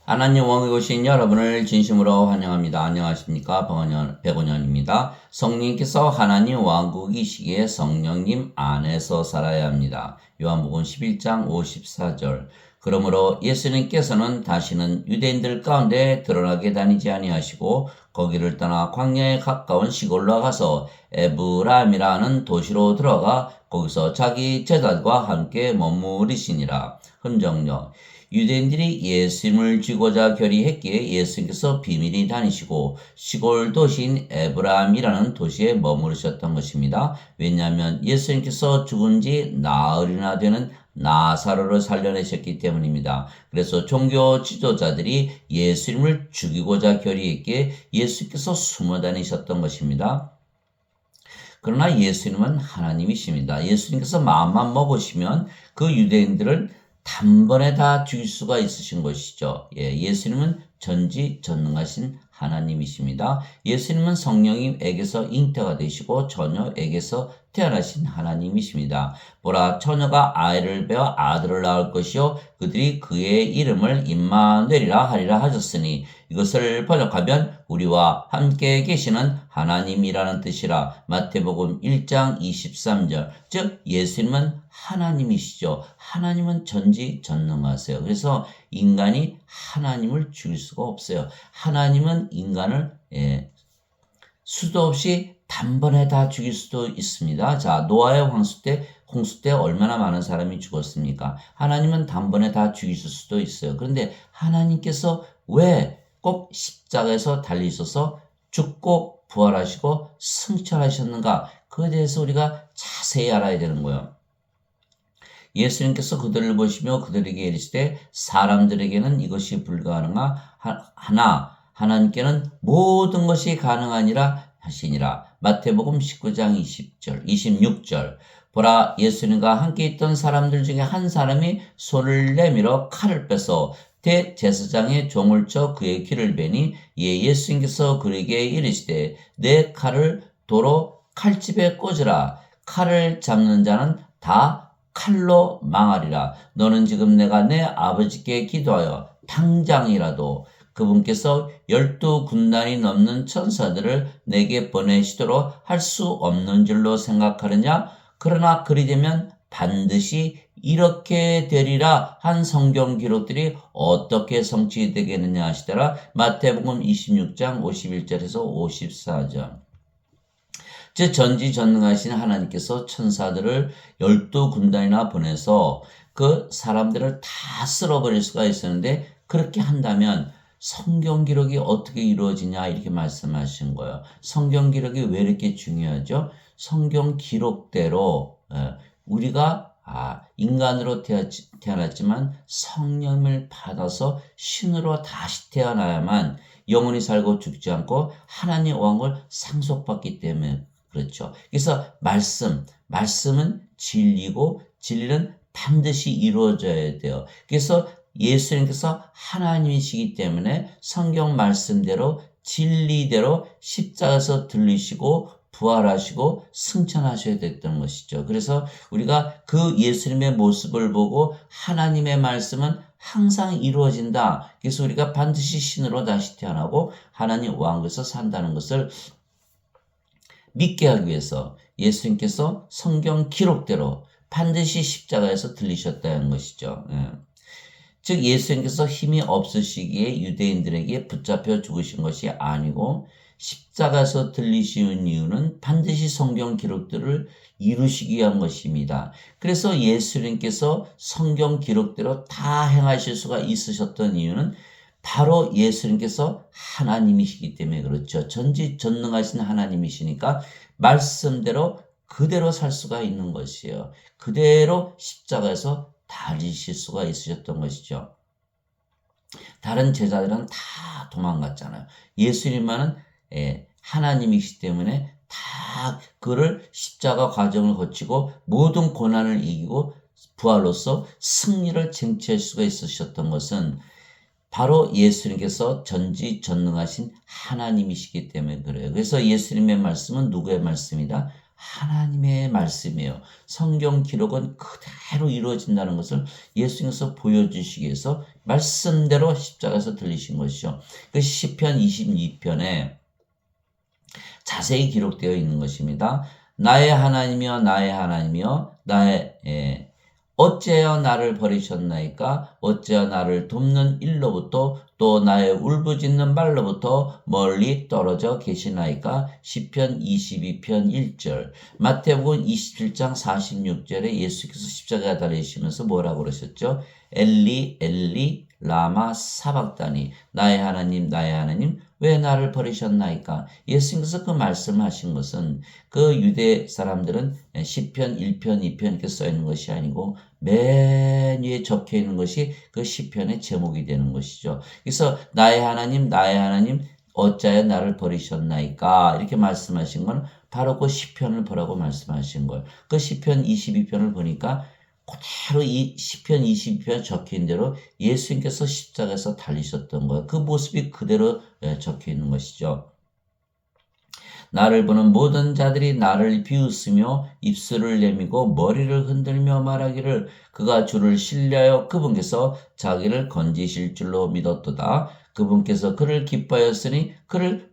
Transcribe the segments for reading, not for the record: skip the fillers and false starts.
하나님 왕에 오신 여러분을 진심으로 환영합니다. 안녕하십니까? 백원현입니다. 성령님께서 하나님 왕국이시기에 성령님 안에서 살아야 합니다. 요한복음 11장 54절. 그러므로 예수님께서는 다시는 유대인들 가운데 드러나게 다니지 아니하시고 거기를 떠나 광야에 가까운 시골로 가서 에브라임이라는 도시로 들어가 거기서 자기 제자들과 함께 머무르시니라. 흔적력. 유대인들이 예수님을 쥐고자 결의했기에 예수님께서 비밀히 다니시고 시골 도시인 에브라임이라는 도시에 머무르셨던 것입니다. 왜냐하면 예수님께서 죽은 지 나흘이나 되는 나사로를 살려내셨기 때문입니다. 그래서 종교 지도자들이 예수님을 죽이고자 결의했기에 예수님께서 숨어 다니셨던 것입니다. 그러나 예수님은 하나님이십니다. 예수님께서 마음만 먹으시면 그 유대인들을 단번에 다 죽일 수가 있으신 것이죠. 예수님은 전지전능하신 하나님이십니다. 예수님은 성령님에게서 잉태가 되시고 처녀에게서 태어나신 하나님이십니다. 보라, 처녀가 아이를 베어 아들을 낳을 것이요 그들이 그의 이름을 임마누엘이라 하리라 하셨으니 이것을 번역하면 우리와 함께 계시는 하나님이라는 뜻이라. 마태복음 1장 23절. 즉 예수님은 하나님이시죠. 하나님은 전지전능하세요. 그래서 인간이 하나님을 죽일 수가 없어요. 하나님은 인간을 수도 없이 단번에 다 죽일 수도 있습니다. 자, 노아의 홍수 때 얼마나 많은 사람이 죽었습니까? 하나님은 단번에 다 죽이실 수도 있어요. 그런데 하나님께서 왜 꼭 십자가에서 달리셔서 죽고 부활하시고 승천하셨는가? 그에 대해서 우리가 자세히 알아야 되는 거예요. 예수님께서 그들을 보시며 그들에게 이르시되 사람들에게는 이것이 불가능하나 하나님께는 모든 것이 가능하니라 하시니라. 마태복음 19장 26절. 보라, 예수님과 함께 있던 사람들 중에 한 사람이 손을 내밀어 칼을 빼서 대제사장의 종을 쳐 그의 귀를 베니 예수님께서 그에게 이르시되 내 칼을 도로 칼집에 꽂으라. 칼을 잡는 자는 다 칼로 망하리라. 너는 지금 내가 내 아버지께 기도하여 당장이라도 그분께서 12군단이 넘는 천사들을 내게 보내시도록 할 수 없는 줄로 생각하느냐? 그러나 그리 되면 반드시 이렇게 되리라 한 성경 기록들이 어떻게 성취되겠느냐 하시더라. 마태복음 26장 51절에서 54절. 즉 전지전능하신 하나님께서 천사들을 12군단이나 보내서 그 사람들을 다 쓸어버릴 수가 있었는데 그렇게 한다면 성경 기록이 어떻게 이루어지냐 이렇게 말씀하신 거예요. 성경 기록이 왜 이렇게 중요하죠? 성경 기록대로 우리가 인간으로 태어났지만 성령을 받아서 신으로 다시 태어나야만 영원히 살고 죽지 않고 하나님의 왕을 상속받기 때문에 그렇죠. 그래서 말씀은 진리고 진리는 반드시 이루어져야 돼요. 그래서 예수님께서 하나님이시기 때문에 성경 말씀대로 진리대로 십자가에서 들리시고 부활하시고 승천하셔야 됐던 것이죠. 그래서 우리가 그 예수님의 모습을 보고 하나님의 말씀은 항상 이루어진다. 그래서 우리가 반드시 신으로 다시 태어나고 하나님 왕국에서 산다는 것을 믿게 하기 위해서 예수님께서 성경 기록대로 반드시 십자가에서 들리셨다는 것이죠. 즉 예수님께서 힘이 없으시기에 유대인들에게 붙잡혀 죽으신 것이 아니고 십자가에서 들리시는 이유는 반드시 성경 기록들을 이루시기 위한 것입니다. 그래서 예수님께서 성경 기록대로 다 행하실 수가 있으셨던 이유는 바로 예수님께서 하나님이시기 때문에 그렇죠. 전지전능하신 하나님이시니까 말씀대로 그대로 살 수가 있는 것이에요. 그대로 십자가에서 달리실 수가 있으셨던 것이죠. 다른 제자들은 다 도망갔잖아요. 예수님만은 하나님이시기 때문에 다 그를 십자가 과정을 거치고 모든 고난을 이기고 부활로서 승리를 쟁취할 수가 있으셨던 것은 바로 예수님께서 전지전능하신 하나님이시기 때문에 그래요. 그래서 예수님의 말씀은 누구의 말씀이다? 하나님의 말씀이에요. 성경 기록은 그대로 이루어진다는 것을 예수님께서 보여주시기 위해서 말씀대로 십자가에서 들리신 것이죠. 그 시편 22편에 자세히 기록되어 있는 것입니다. 나의 하나님이여 나의 하나님이여 나의 어째여 나를 버리셨나이까? 어째여 나를 돕는 일로부터 또 나의 울부짖는 말로부터 멀리 떨어져 계시나이까? 시편 22편 1절. 마태복음 27장 46절에 예수께서 십자가에 달리시면서 뭐라고 그러셨죠? 엘리 엘리 라마 사박다니 나의 하나님 왜 나를 버리셨나이까? 예수님께서 그 말씀하신 것은 그 유대 사람들은 시편 1편 2편 이렇게 써 있는 것이 아니고 맨 위에 적혀 있는 것이 그 시편의 제목이 되는 것이죠. 그래서 나의 하나님 어찌하여 나를 버리셨나이까? 이렇게 말씀하신 건 바로 그 시편을 보라고 말씀하신 거예요. 그 시편 22편을 보니까 그대로 이 시편 22편 적힌 대로 예수님께서 십자가에서 달리셨던 거예요. 그 모습이 그대로 적혀 있는 것이죠. 나를 보는 모든 자들이 나를 비웃으며 입술을 내미고 머리를 흔들며 말하기를 그가 주를 신뢰하여 그분께서 자기를 건지실 줄로 믿었도다. 그분께서 그를 기뻐하였으니 그를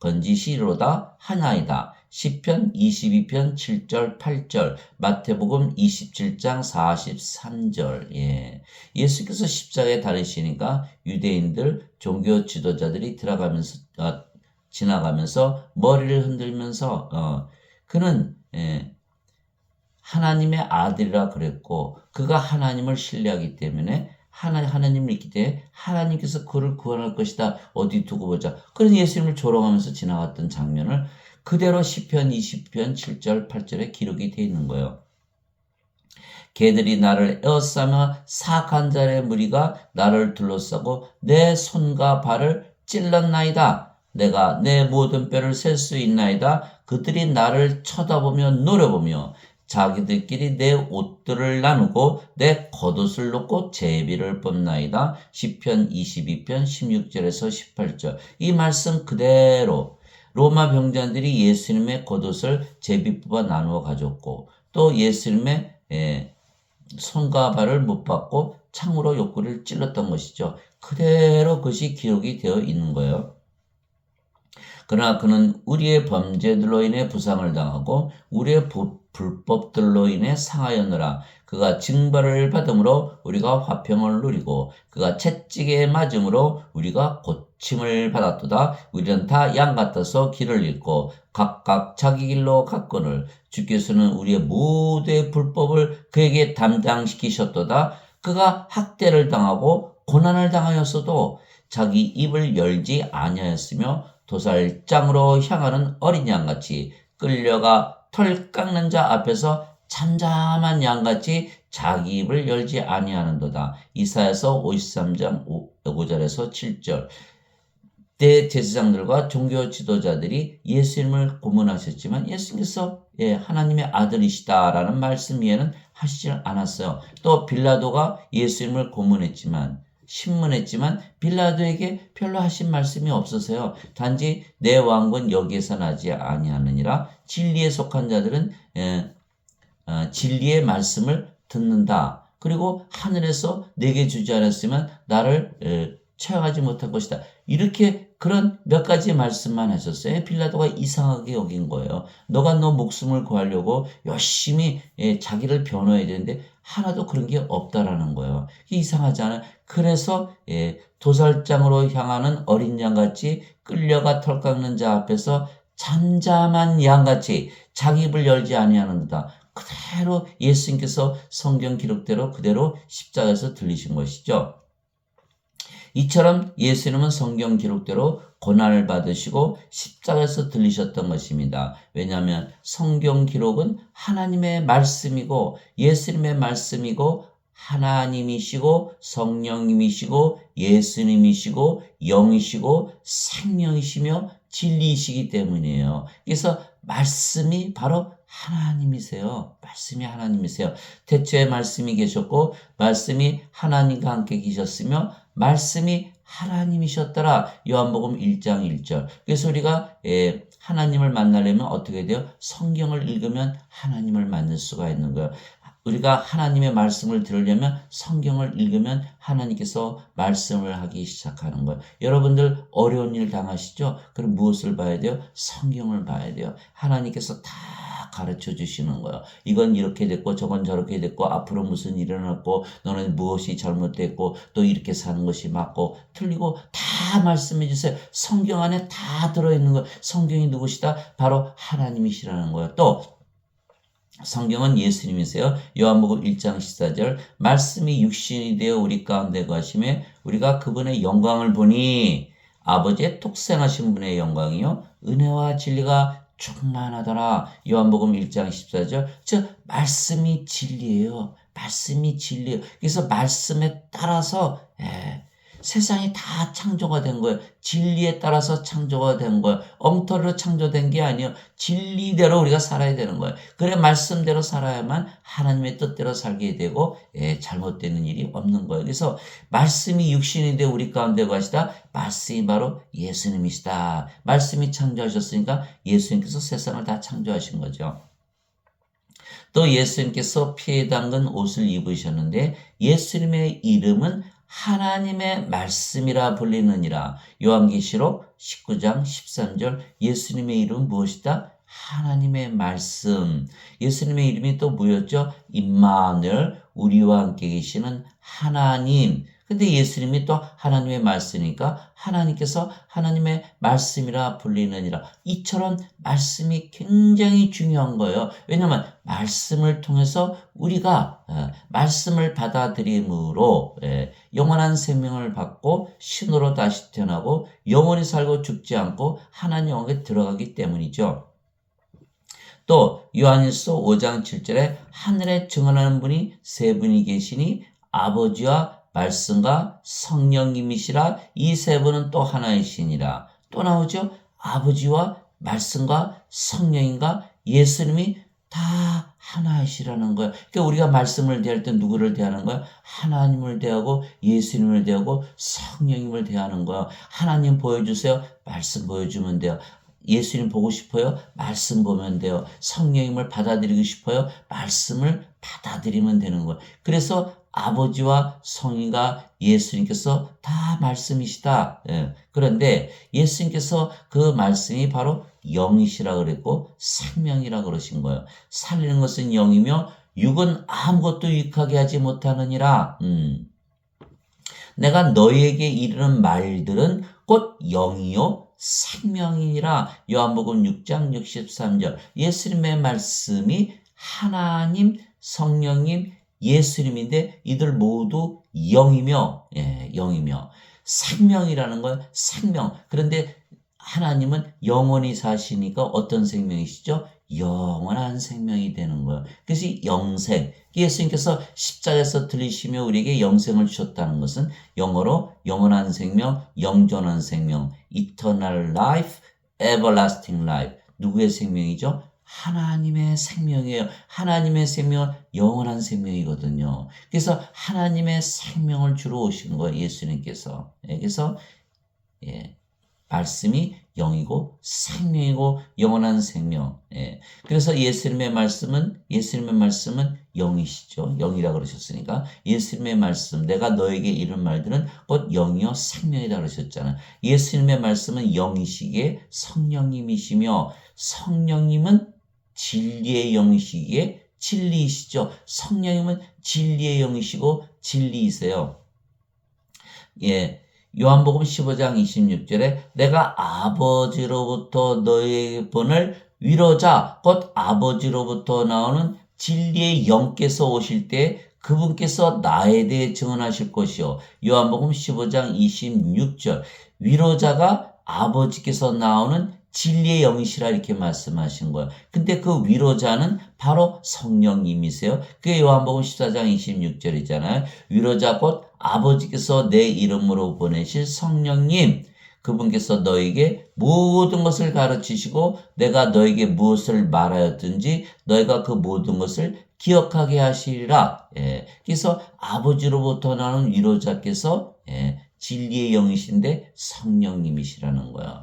건지시리로다 하나이다. 시편 22편 7절 8절 마태복음 27장 43절. 예수께서 십자가에 달리시니까 유대인들 종교 지도자들이 지나가면서 머리를 흔들면서 그는 하나님의 아들이라 그랬고 그가 하나님을 신뢰하기 때문에 하나님을 믿기 때문에 하나님께서 그를 구원할 것이다. 어디 두고 보자. 그런 예수님을 조롱하면서 지나갔던 장면을 그대로 시편 20편 7절 8절에 기록이 되어 있는 거예요. 개들이 나를 에워싸며 사악한 자의 무리가 나를 둘러싸고 내 손과 발을 찔렀나이다. 내가 내 모든 뼈를 셀 수 있나이다. 그들이 나를 쳐다보며 노려보며 자기들끼리 내 옷들을 나누고 내 겉옷을 놓고 제비를 뽑나이다. 시편 22편 16절에서 18절. 이 말씀 그대로 로마 병장들이 예수님의 겉옷을 제비 뽑아 나누어 가졌고 또 예수님의 손과 발을 못 받고 창으로 옆구리를 찔렀던 것이죠. 그대로 그것이 기록이 되어 있는 거예요. 그러나 그는 우리의 범죄들로 인해 부상을 당하고 우리의 불법들로 인해 상하였느라. 그가 징벌을 받음으로 우리가 화평을 누리고 그가 채찍에 맞음으로 우리가 고침을 받았도다. 우리는 다 양 같아서 길을 잃고 각각 자기 길로 갔거늘 주께서는 우리의 모두의 불법을 그에게 담당시키셨도다. 그가 학대를 당하고 고난을 당하였어도 자기 입을 열지 아니하였으며 도살장으로 향하는 어린 양같이 끌려가 털 깎는 자 앞에서 잠잠한 양같이 자기 입을 열지 아니하는도다. 이사야서 53장 5절에서 7절. 대제사장들과 종교 지도자들이 예수님을 고문하셨지만 예수님께서 하나님의 아들이시다라는 말씀 이해는 하시지 않았어요. 또 빌라도가 예수님을 고문했지만 신문했지만 빌라도에게 별로 하신 말씀이 없어서요. 단지 내 왕은 여기에서 나지 아니하느니라. 진리에 속한 자들은 진리의 말씀을 듣는다. 그리고 하늘에서 내게 주지 않았으면 나를 처형하지 못할 것이다. 이렇게 그런 몇 가지 말씀만 하셨어요. 빌라도가 이상하게 여긴 거예요. 너가 너 목숨을 구하려고 열심히 자기를 변호해야 되는데 하나도 그런 게 없다라는 거예요. 이상하지 않아요? 그래서 도살장으로 향하는 어린 양같이 끌려가 털 깎는 자 앞에서 잠잠한 양같이 자기 입을 열지 아니하는도다. 그대로 예수님께서 성경 기록대로 그대로 십자가에서 들리신 것이죠. 이처럼 예수님은 성경 기록대로 고난을 받으시고 십자가에서 들리셨던 것입니다. 왜냐하면 성경 기록은 하나님의 말씀이고 예수님의 말씀이고 하나님이시고 성령님이시고 예수님이시고 영이시고 생명이시며 진리이시기 때문이에요. 그래서 말씀이 바로 하나님이세요. 말씀이 하나님이세요. 태초에 말씀이 계셨고 말씀이 하나님과 함께 계셨으며 말씀이 하나님이셨더라. 요한복음 1장 1절. 그래서 우리가 하나님을 만나려면 어떻게 돼요? 성경을 읽으면 하나님을 만날 수가 있는 거예요. 우리가 하나님의 말씀을 들으려면 성경을 읽으면 하나님께서 말씀을 하기 시작하는 거예요. 여러분들 어려운 일 당하시죠? 그럼 무엇을 봐야 돼요? 성경을 봐야 돼요. 하나님께서 다 가르쳐 주시는 거예요. 이건 이렇게 됐고 저건 저렇게 됐고 앞으로 무슨 일이 일어났고 너는 무엇이 잘못됐고 또 이렇게 사는 것이 맞고 틀리고 다 말씀해 주세요. 성경 안에 다 들어있는 거예요. 성경이 누구시다? 바로 하나님이시라는 거예요. 또 성경은 예수님이세요. 요한복음 1장 14절 말씀이 육신이 되어 우리 가운데 거하심에 우리가 그분의 영광을 보니 아버지의 독생하신 분의 영광이요 은혜와 진리가 충만하더라. 요한복음 1장 14절 즉 말씀이 진리예요. 말씀이 진리예요. 그래서 말씀에 따라서 세상이 다 창조가 된 거예요. 진리에 따라서 창조가 된 거예요. 엉터리로 창조된 게 아니에요. 진리대로 우리가 살아야 되는 거예요. 그래 말씀대로 살아야만 하나님의 뜻대로 살게 되고 잘못되는 일이 없는 거예요. 그래서 말씀이 육신이 되어 우리 가운데 가시다. 말씀이 바로 예수님이시다. 말씀이 창조하셨으니까 예수님께서 세상을 다 창조하신 거죠. 또 예수님께서 피에 담근 옷을 입으셨는데 예수님의 이름은 하나님의 말씀이라 불리느니라. 요한계시록 19장 13절 예수님의 이름은 무엇이다? 하나님의 말씀. 예수님의 이름이 또 뭐였죠? 임마누엘, 우리와 함께 계시는 하나님. 근데 예수님이 또 하나님의 말씀이니까 하나님께서 하나님의 말씀이라 불리느니라. 이처럼 말씀이 굉장히 중요한 거예요. 왜냐하면 말씀을 통해서 우리가 말씀을 받아들임으로 영원한 생명을 받고 신으로 다시 태어나고 영원히 살고 죽지 않고 하나님 영역에 들어가기 때문이죠. 또 요한일서 5장 7절에 하늘에 증언하는 분이 세 분이 계시니 아버지와 말씀과 성령님이시라. 이 세 분은 또 하나이시니라. 또 나오죠. 아버지와 말씀과 성령인가 예수님이 다 하나이시라는 거예요. 그러니까 우리가 말씀을 대할 때 누구를 대하는 거예요? 하나님을 대하고 예수님을 대하고 성령님을 대하는 거예요. 하나님 보여주세요. 말씀 보여주면 돼요. 예수님 보고 싶어요? 말씀 보면 돼요. 성령님을 받아들이고 싶어요? 말씀을 받아들이면 되는 거예요. 그래서 아버지와 성인과 예수님께서 다 말씀이시다. 그런데 예수님께서 그 말씀이 바로 영이시라 그랬고 생명이라 그러신 거예요. 살리는 것은 영이며 육은 아무것도 유익하게 하지 못하느니라. 내가 너희에게 이르는 말들은 곧 영이요 생명이니라. 요한복음 6장 63절 예수님의 말씀이 하나님, 성령님, 예수님인데 이들 모두 영이며 영이며 생명이라는 건 생명. 그런데 하나님은 영원히 사시니까 어떤 생명이시죠? 영원한 생명이 되는 거예요. 그래서 영생. 예수님께서 십자가에서 들리시며 우리에게 영생을 주셨다는 것은 영어로 영원한 생명, 영존한 생명, eternal life, everlasting life. 누구의 생명이죠? 하나님의 생명이에요. 하나님의 생명은 영원한 생명이거든요. 그래서 하나님의 생명을 주러 오신 거예요. 예수님께서. 그래서 말씀이 영이고 생명이고 영원한 생명. 그래서 예수님의 말씀은 영이시죠. 영이라 그러셨으니까 예수님의 말씀 내가 너에게 이런 말들은 곧 영이요 생명이다 그러셨잖아요. 예수님의 말씀은 영이시기에 성령님이시며 성령님은 진리의 영이시기에 진리이시죠. 성령님은 진리의 영이시고 진리이세요. 요한복음 15장 26절에 내가 아버지로부터 너희에게 보낼 위로자 곧 아버지로부터 나오는 진리의 영께서 오실 때 그분께서 나에 대해 증언하실 것이요. 요한복음 15장 26절 위로자가 아버지께서 나오는 진리의 영이시라 이렇게 말씀하신 거예요. 근데 그 위로자는 바로 성령님이세요. 그게 요한복음 14장 26절이잖아요. 위로자 곧 아버지께서 내 이름으로 보내실 성령님 그분께서 너에게 모든 것을 가르치시고 내가 너에게 무엇을 말하였든지 너희가 그 모든 것을 기억하게 하시리라. 그래서 아버지로부터 나오는 위로자께서 진리의 영이신데 성령님이시라는 거예요.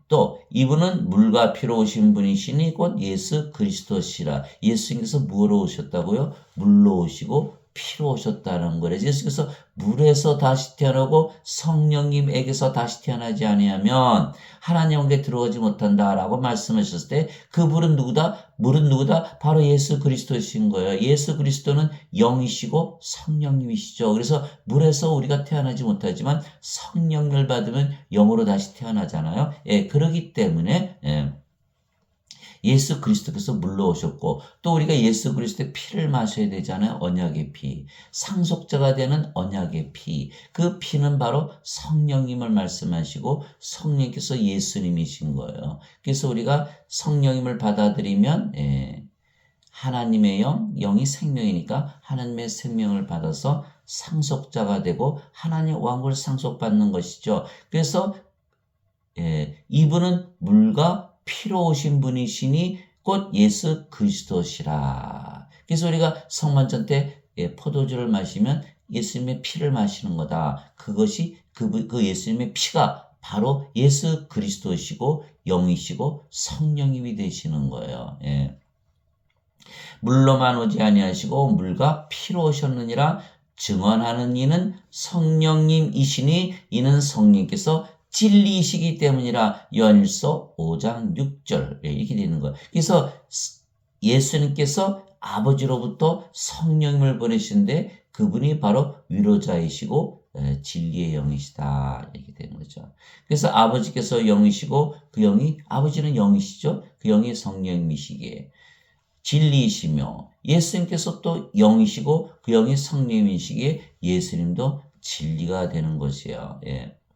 또 이분은 물과 피로 오신 분이시니 곧 예수 그리스도시라. 예수님께서 뭐로 오셨다고요? 물로 오시고 피로 오셨다는 거래요. 예수께서 물에서 다시 태어나고 성령님에게서 다시 태어나지 아니하면 하나님에게 들어오지 못한다라고 말씀하셨을 때 그 물은 누구다? 물은 누구다? 바로 예수 그리스도이신 거예요. 예수 그리스도는 영이시고 성령님이시죠. 그래서 물에서 우리가 태어나지 못하지만 성령을 받으면 영으로 다시 태어나잖아요. 예, 그러기 때문에 예수 그리스도께서 물로 오셨고 또 우리가 예수 그리스도의 피를 마셔야 되잖아요. 언약의 피. 상속자가 되는 언약의 피. 그 피는 바로 성령님을 말씀하시고 성령께서 예수님이신 거예요. 그래서 우리가 성령님을 받아들이면 하나님의 영이 생명이니까 하나님의 생명을 받아서 상속자가 되고 하나님의 왕국을 상속받는 것이죠. 그래서 이분은 물과 피로 오신 분이시니 곧 예수 그리스도시라. 그래서 우리가 성만찬 때 포도주를 마시면 예수님의 피를 마시는 거다. 그것이 그 예수님의 피가 바로 예수 그리스도시고 영이시고 성령님이 되시는 거예요. 물로만 오지 아니하시고 물과 피로 오셨느니라. 증언하는 이는 성령님이시니 이는 성령께서 진리이시기 때문이라. 요한일서 5장 6절 이렇게 되는 거예요. 그래서 예수님께서 아버지로부터 성령님을 보내신데 그분이 바로 위로자이시고 진리의 영이시다 이렇게 되는 거죠. 그래서 아버지께서 영이시고 그 영이 아버지는 영이시죠. 그 영이 성령님이시기에 진리이시며 예수님께서 또 영이시고 그 영이 성령님이시기에 예수님도 진리가 되는 것이에요.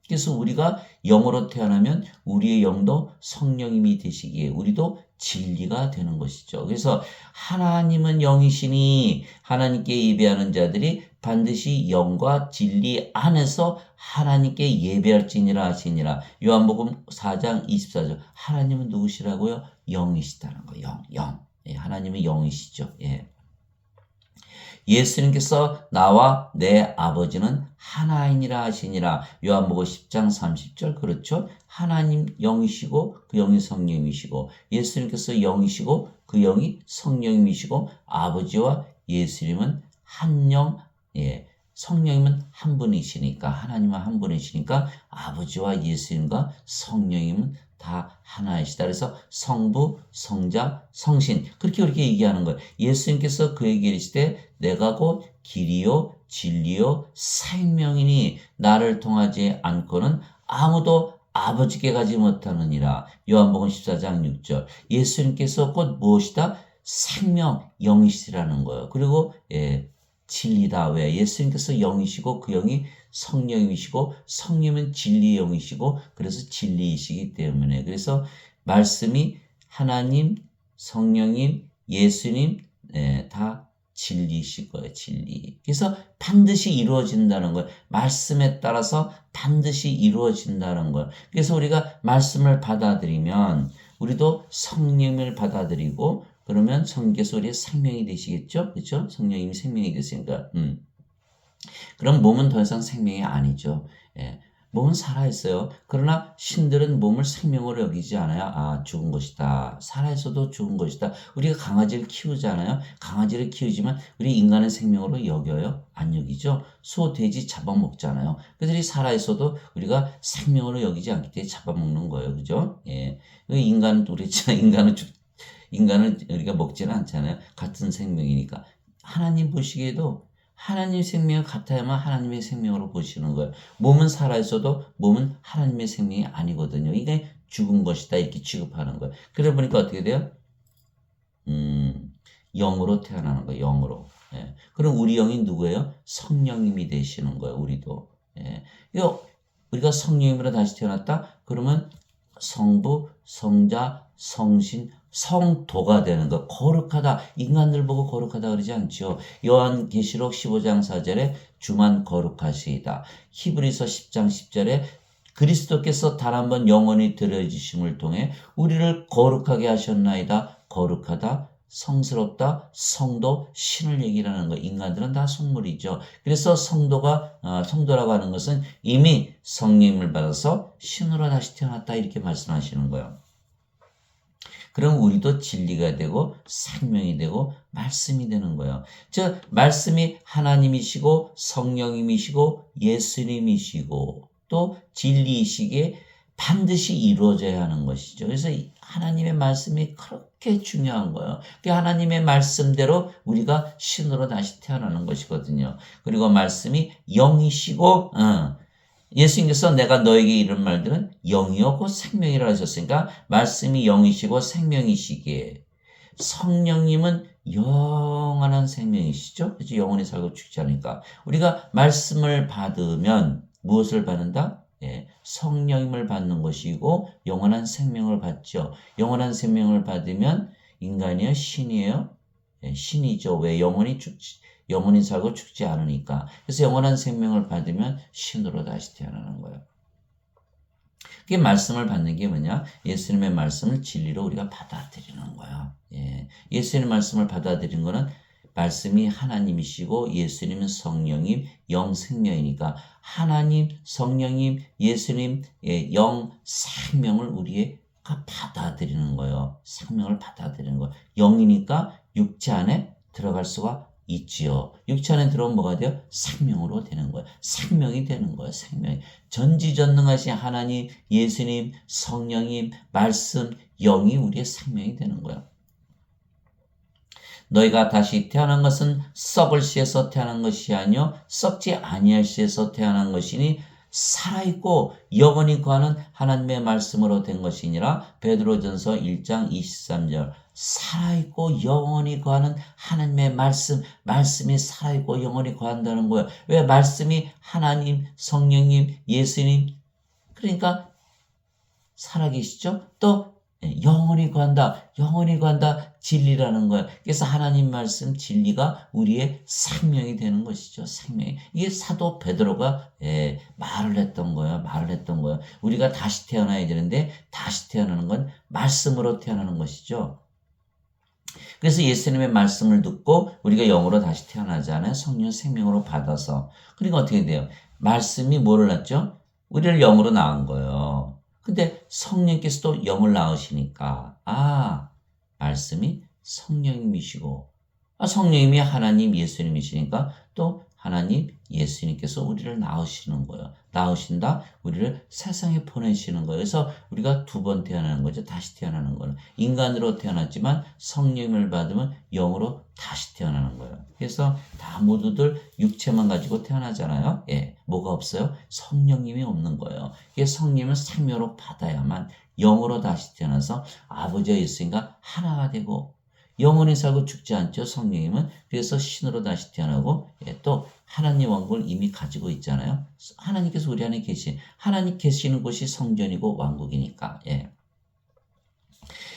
그래서 우리가 영으로 태어나면 우리의 영도 성령님이 되시기에 우리도 진리가 되는 것이죠. 그래서 하나님은 영이시니 하나님께 예배하는 자들이 반드시 영과 진리 안에서 하나님께 예배할지니라 하시니라. 요한복음 4장 24절. 하나님은 누구시라고요? 영이시다는 거예요. 영. 하나님은 영이시죠. 예수님께서 나와 내 아버지는 하나이니라 하시니라. 요한복음 10장 30절. 그렇죠? 하나님 영이시고 그 영이 성령이시고 예수님께서 영이시고 그 영이 성령이시고 아버지와 예수님은 한 영, 성령님은 한 분이시니까 하나님은 한 분이시니까 아버지와 예수님과 성령님은 다 하나이시다. 그래서 성부, 성자, 성신 그렇게 얘기하는 거예요. 예수님께서 그에게 이르시되 내가 곧 길이요 진리요 생명이니 나를 통하지 않고는 아무도 아버지께 가지 못하느니라. 요한복음 14장 6절. 예수님께서 곧 무엇이다? 생명, 영이시라는 거예요. 그리고 진리다. 왜? 예수님께서 영이시고 그 영이 성령이시고 성령은 진리의 영이시고 그래서 진리이시기 때문에 그래서 말씀이 하나님, 성령님, 예수님 다 진리이실 거예요. 진리. 그래서 반드시 이루어진다는 거예요. 말씀에 따라서 반드시 이루어진다는 거예요. 그래서 우리가 말씀을 받아들이면 우리도 성령을 받아들이고 그러면 성령께서 우리의 생명이 되시겠죠? 그렇죠? 성령님이 생명이 되시니까 그럼 몸은 더 이상 생명이 아니죠. 몸은 살아있어요. 그러나 신들은 몸을 생명으로 여기지 않아요. 아, 죽은 것이다. 살아있어도 죽은 것이다. 우리가 강아지를 키우잖아요. 강아지를 키우지만 우리 인간의 생명으로 여겨요? 안 여기죠. 소, 돼지 잡아먹잖아요. 그들이 살아있어도 우리가 생명으로 여기지 않기 때문에 잡아먹는 거예요. 그죠? 인간은 인간을 우리가 먹지는 않잖아요. 같은 생명이니까. 하나님 보시기에도 하나님 생명이 같아야만 하나님의 생명으로 보시는 거예요. 몸은 살아있어도 몸은 하나님의 생명이 아니거든요. 이게 죽은 것이다 이렇게 취급하는 거예요. 그러다 보니까 어떻게 돼요? 영으로 태어나는 거예요. 영으로. 그럼 우리 영이 누구예요? 성령님이 되시는 거예요. 우리도. 우리가 성령님으로 다시 태어났다? 그러면 성부, 성자, 성신, 성도가 되는 거. 거룩하다. 인간들 보고 거룩하다 그러지 않죠. 요한계시록 15장 4절에 주만 거룩하시이다. 히브리서 10장 10절에 그리스도께서 단 한 번 영원히 들여주심을 통해 우리를 거룩하게 하셨나이다. 거룩하다. 성스럽다, 성도, 신을 얘기하는 거예요. 인간들은 다 성물이죠. 그래서 성도라고 하는 것은 이미 성령을 받아서 신으로 다시 태어났다 이렇게 말씀하시는 거예요. 그럼 우리도 진리가 되고 생명이 되고 말씀이 되는 거예요. 즉 말씀이 하나님이시고 성령님이시고 예수님이시고 또 진리이시기에 반드시 이루어져야 하는 것이죠. 그래서 하나님의 말씀이 그렇게 중요한 거예요. 그 하나님의 말씀대로 우리가 신으로 다시 태어나는 것이거든요. 그리고 말씀이 영이시고 예수님께서 내가 너에게 이런 말들은 영이요 곧 생명이라 하셨으니까 말씀이 영이시고 생명이시기에 성령님은 영원한 생명이시죠. 그렇죠? 영원히 살고 죽지 않으니까 우리가 말씀을 받으면 무엇을 받는다? 예, 성령님을 받는 것이고 영원한 생명을 받죠. 영원한 생명을 받으면 인간이요 신이에요. 예, 신이죠. 왜 영원히 살고 죽지 않으니까. 그래서 영원한 생명을 받으면 신으로 다시 태어나는 거예요. 그게 말씀을 받는 게 뭐냐? 예수님의 말씀을 진리로 우리가 받아들이는 거예요. 예, 예수님의 말씀을 받아들이는 거는 말씀이 하나님이시고 예수님은 성령님, 영 생명이니까 하나님, 성령님, 예수님, 영 생명을 우리가 받아들이는 거예요. 생명을 받아들이는 거예요. 영이니까 육체 안에 들어갈 수가 있지요. 육체 안에 들어오면 뭐가 돼요? 생명으로 되는 거예요. 생명이 되는 거예요. 생명이. 전지전능하신 하나님, 예수님, 성령님, 말씀, 영이 우리의 생명이 되는 거예요. 너희가 다시 태어난 것은 썩을 씨에서 태어난 것이 아니요 썩지 아니할 씨에서 태어난 것이니 살아있고 영원히 거하는 하나님의 말씀으로 된 것이니라. 베드로전서 1장 23절. 살아있고 영원히 거하는 하나님의 말씀이 살아있고 영원히 거한다는 거예요. 왜? 말씀이 하나님, 성령님, 예수님, 그러니까 살아계시죠? 또 영원히 구한다. 영원히 구한다. 진리라는 거예요. 그래서 하나님 말씀 진리가 우리의 생명이 되는 것이죠. 생명이. 이게 사도 베드로가 말을 했던 거예요. 우리가 다시 태어나야 되는데 다시 태어나는 건 말씀으로 태어나는 것이죠. 그래서 예수님의 말씀을 듣고 우리가 영으로 다시 태어나잖아요. 성령 생명으로 받아서. 그러니까 어떻게 돼요? 말씀이 뭐를 낳죠? 우리를 영으로 낳은 거예요. 근데 성령께서도 영을 낳으시니까 말씀이 성령님이시고 성령님이 하나님 예수님이시니까 또 하나님 예수님께서 우리를 낳으시는 거예요. 낳으신다 우리를 세상에 보내시는 거예요. 그래서 우리가 두 번 태어나는 거죠. 다시 태어나는 거는 인간으로 태어났지만 성령을 받으면 영으로 다시 태어나는 거예요. 그래서 다 모두들 육체만 가지고 태어나잖아요. 뭐가 없어요? 성령님이 없는 거예요. 이게 성령을 생명으로 받아야만 영으로 다시 태어나서 아버지와 예수님과 하나가 되고 영원히 살고 죽지 않죠. 성령님은. 그래서 신으로 다시 태어나고 또 하나님 왕국을 이미 가지고 있잖아요. 하나님께서 우리 안에 하나님 계시는 곳이 성전이고 왕국이니까.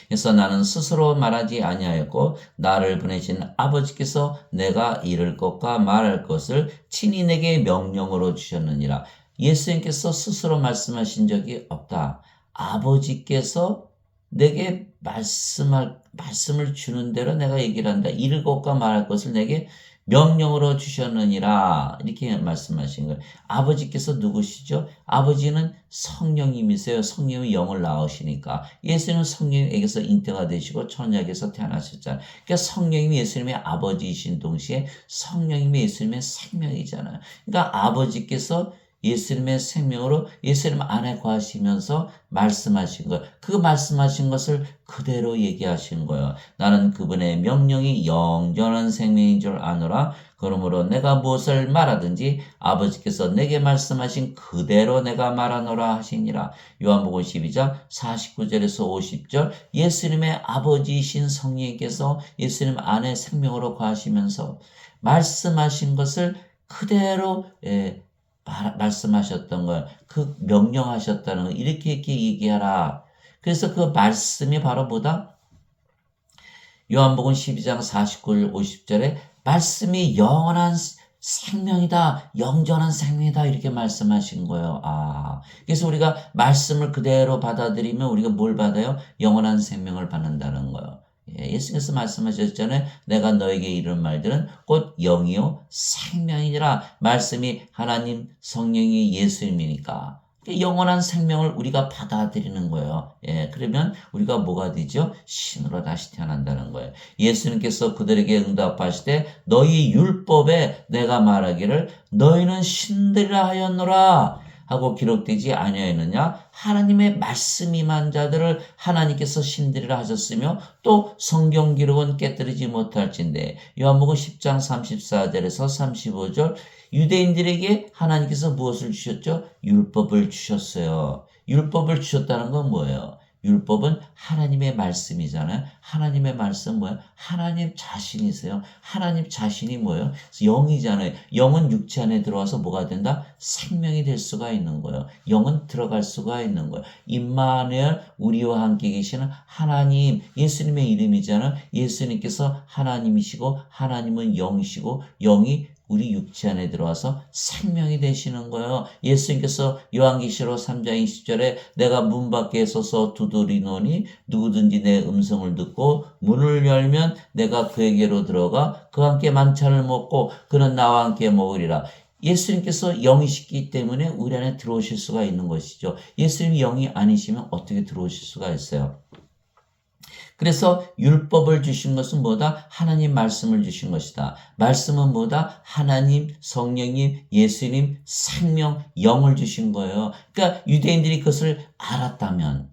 그래서 나는 스스로 말하지 아니하였고 나를 보내신 아버지께서 내가 이를 것과 말할 것을 친히 내게 명령으로 주셨느니라. 예수님께서 스스로 말씀하신 적이 없다. 아버지께서 내게 말씀을 주는 대로 내가 얘기를 한다. 이를 것과 말할 것을 내게 명령으로 주셨느니라. 이렇게 말씀하신 거예요. 아버지께서 누구시죠? 아버지는 성령님이세요. 성령이 영을 낳으시니까. 예수님은 성령에게서 잉태가 되시고 천녀에게서 태어나셨잖아요. 그러니까 성령님이 예수님의 아버지이신 동시에 성령님이 예수님의 생명이잖아요. 그러니까 아버지께서 예수님의 생명으로 예수님 안에 거하시면서 말씀하신 거예요. 그 말씀하신 것을 그대로 얘기하신 거예요. 나는 그분의 명령이 영원한 생명인 줄 아노라. 그러므로 내가 무엇을 말하든지 아버지께서 내게 말씀하신 그대로 내가 말하노라 하시니라. 요한복음 12장 49절에서 50절. 예수님의 아버지이신 성령께서 예수님 안에 생명으로 거하시면서 말씀하신 것을 그대로 말씀하셨던 걸, 그 명령하셨다는 걸, 이렇게 얘기하라. 그래서 그 말씀이 바로 뭐다? 요한복음 12장 49절 50절에 말씀이 영원한 생명이다. 영전한 생명이다. 이렇게 말씀하신 거예요. 그래서 우리가 말씀을 그대로 받아들이면 우리가 뭘 받아요? 영원한 생명을 받는다는 거예요. 예, 예수님께서 말씀하셨잖아요. 내가 너에게 이런 말들은 곧 영이요 생명이니라. 말씀이 하나님, 성령이 예수님이니까 영원한 생명을 우리가 받아들이는 거예요. 예, 그러면 우리가 뭐가 되죠? 신으로 다시 태어난다는 거예요. 예수님께서 그들에게 응답하실 때 너희 율법에 내가 말하기를 너희는 신들이라 하였노라 하고 기록되지 아니하였느냐? 하나님의 말씀 임한 자들을 하나님께서 신들이라 하셨으며 또 성경 기록은 깨뜨리지 못할진대. 요한복음 10장 34절에서 35절 유대인들에게 하나님께서 무엇을 주셨죠? 율법을 주셨어요. 율법을 주셨다는 건 뭐예요? 율법은 하나님의 말씀이잖아요. 하나님의 말씀 뭐예요? 하나님 자신이세요. 하나님 자신이 뭐예요? 영이잖아요. 영은 육체 안에 들어와서 뭐가 된다? 생명이 될 수가 있는 거예요. 영은 들어갈 수가 있는 거예요. 임마누엘 우리와 함께 계시는 하나님, 예수님의 이름이잖아요. 예수님께서 하나님이시고 하나님은 영이시고 영이 우리 육체 안에 들어와서 생명이 되시는 거예요. 예수님께서 요한계시록 3장 20절에 내가 문 밖에 서서 두드리노니 누구든지 내 음성을 듣고 문을 열면 내가 그에게로 들어가 그와 함께 만찬을 먹고 그는 나와 함께 먹으리라. 예수님께서 영이시기 때문에 우리 안에 들어오실 수가 있는 것이죠. 예수님이 영이 아니시면 어떻게 들어오실 수가 있어요? 그래서 율법을 주신 것은 뭐다? 하나님 말씀을 주신 것이다. 말씀은 뭐다? 하나님, 성령님, 예수님, 생명, 영을 주신 거예요. 그러니까 유대인들이 그것을 알았더라면,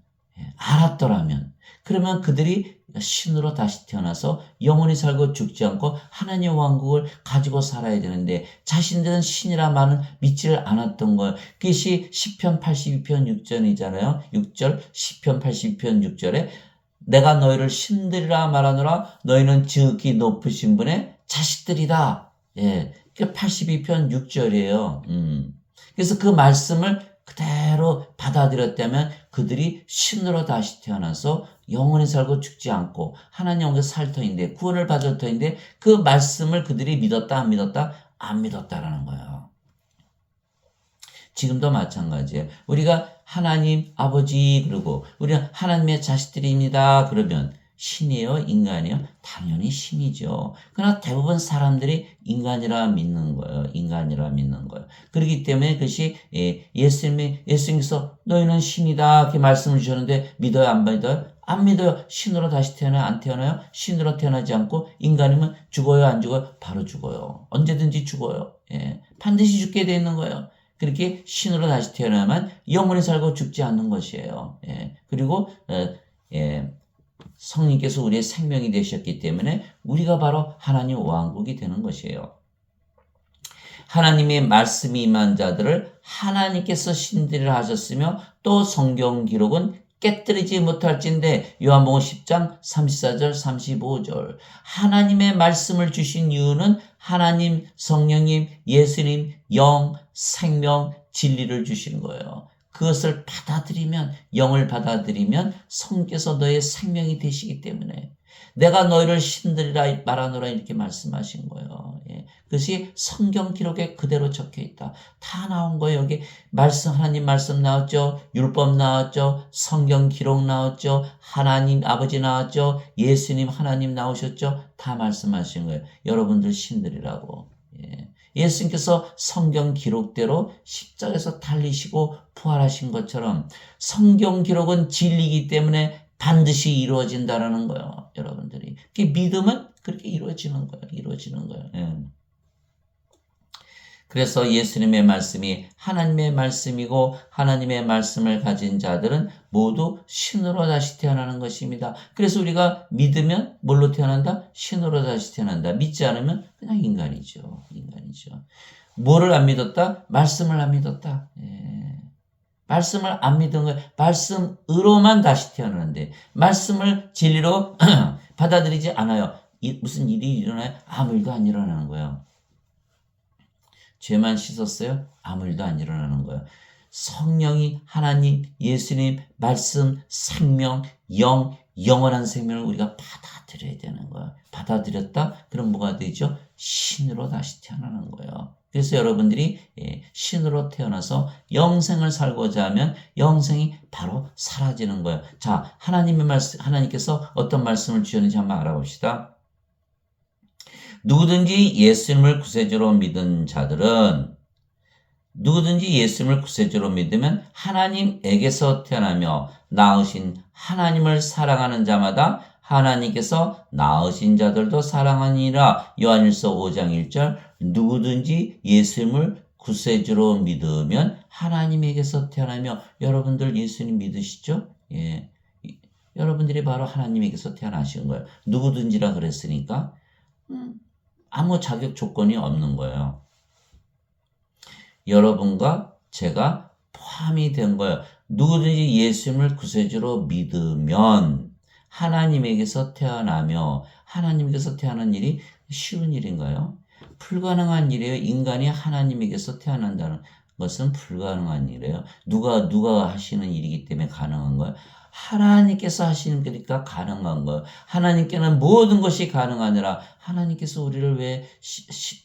그러면 그들이 신으로 다시 태어나서 영원히 살고 죽지 않고 하나님의 왕국을 가지고 살아야 되는데 자신들은 신이라 말은 믿지를 않았던 거예요. 그것이 시편 82편 6절이잖아요. 6절, 시편 82편 6절에 내가 너희를 신들이라 말하노라 너희는 지극히 높으신 분의 자식들이다. 예. 82편 6절이에요. 그래서 그 말씀을 그대로 받아들였다면 그들이 신으로 다시 태어나서 영원히 살고 죽지 않고 하나님 영에서 살 터인데 구원을 받을 터인데 그 말씀을 그들이 믿었다 안 믿었다? 안 믿었다라는 거예요. 지금도 마찬가지예요. 우리가 하나님 아버지 그러고 우리는 하나님의 자식들입니다. 그러면 신이에요? 인간이에요? 당연히 신이죠. 그러나 대부분 사람들이 인간이라 믿는 거예요. 인간이라 믿는 거예요. 그렇기 때문에 그것이 예수님께서 너희는 신이다 이렇게 말씀을 주셨는데 믿어요? 안 믿어요? 안 믿어요. 신으로 다시 태어나요? 안 태어나요? 신으로 태어나지 않고 인간이면 죽어요? 안 죽어요? 바로 죽어요. 언제든지 죽어요. 예. 반드시 죽게 돼 있는 거예요. 그렇게 신으로 다시 태어나면 영원히 살고 죽지 않는 것이에요. 예. 그리고 성령께서 우리의 생명이 되셨기 때문에 우리가 바로 하나님 왕국이 되는 것이에요. 하나님의 말씀이 임한 자들을 하나님께서 신들이라 하셨으며 또 성경 기록은 깨뜨리지 못할진대. 요한복음 10장 34절 35절 하나님의 말씀을 주신 이유는 하나님, 성령님, 예수님, 영, 생명, 진리를 주신 거예요. 그것을 받아들이면 영을 받아들이면 성께서 너의 생명이 되시기 때문에 내가 너희를 신들이라 말하노라 이렇게 말씀하신 거예요. 예. 그것이 성경 기록에 그대로 적혀 있다. 다 나온 거예요. 여기 말씀 하나님 말씀 나왔죠. 율법 나왔죠. 성경 기록 나왔죠. 하나님 아버지 나왔죠. 예수님 하나님 나오셨죠. 다 말씀하신 거예요. 여러분들 신들이라고. 예. 예수님께서 성경 기록대로 십자가에서 달리시고 부활하신 것처럼 성경 기록은 진리이기 때문에 반드시 이루어진다라는 거예요. 여러분들이. 그 믿음은 그렇게 이루어지는 거예요. 이루어지는 거예요. 예. 그래서 예수님의 말씀이 하나님의 말씀이고 하나님의 말씀을 가진 자들은 모두 신으로 다시 태어나는 것입니다. 그래서 우리가 믿으면 뭘로 태어난다? 신으로 다시 태어난다. 믿지 않으면 그냥 인간이죠. 인간이죠. 뭐를 안 믿었다? 말씀을 안 믿었다. 예. 말씀을 안 믿은 거예요. 말씀으로만 다시 태어나는데 말씀을 진리로 받아들이지 않아요. 무슨 일이 일어나요? 아무 일도 안 일어나는 거예요. 죄만 씻었어요? 아무 일도 안 일어나는 거예요. 성령이 하나님, 예수님, 말씀, 생명, 영원한 생명을 우리가 받아들여야 되는 거예요. 받아들였다? 그럼 뭐가 되죠? 신으로 다시 태어나는 거예요. 그래서 여러분들이 신으로 태어나서 영생을 살고자 하면 영생이 바로 사라지는 거예요. 자, 하나님께서 어떤 말씀을 주셨는지 한번 알아봅시다. 누구든지 예수님을 구세주로 믿은 자들은 누구든지 예수님을 구세주로 믿으면 하나님에게서 태어나며 낳으신 하나님을 사랑하는 자마다 하나님께서 낳으신 자들도 사랑하니라. 요한일서 5장 1절. 누구든지 예수님을 구세주로 믿으면 하나님에게서 태어나며, 여러분들 예수님 믿으시죠? 예. 여러분들이 바로 하나님에게서 태어나신 거예요. 누구든지라 그랬으니까 아무 자격 조건이 없는 거예요. 여러분과 제가 포함이 된 거예요. 누구든지 예수님을 구세주로 믿으면 하나님에게서 태어나며, 하나님께서 태어난 일이 쉬운 일인가요? 불가능한 일이에요. 인간이 하나님에게서 태어난다는 것은 불가능한 일이에요. 누가 하시는 일이기 때문에 가능한 거예요. 하나님께서 하시는 거니까 가능한 거예요. 하나님께는 모든 것이 가능하니라. 하나님께서 우리를 왜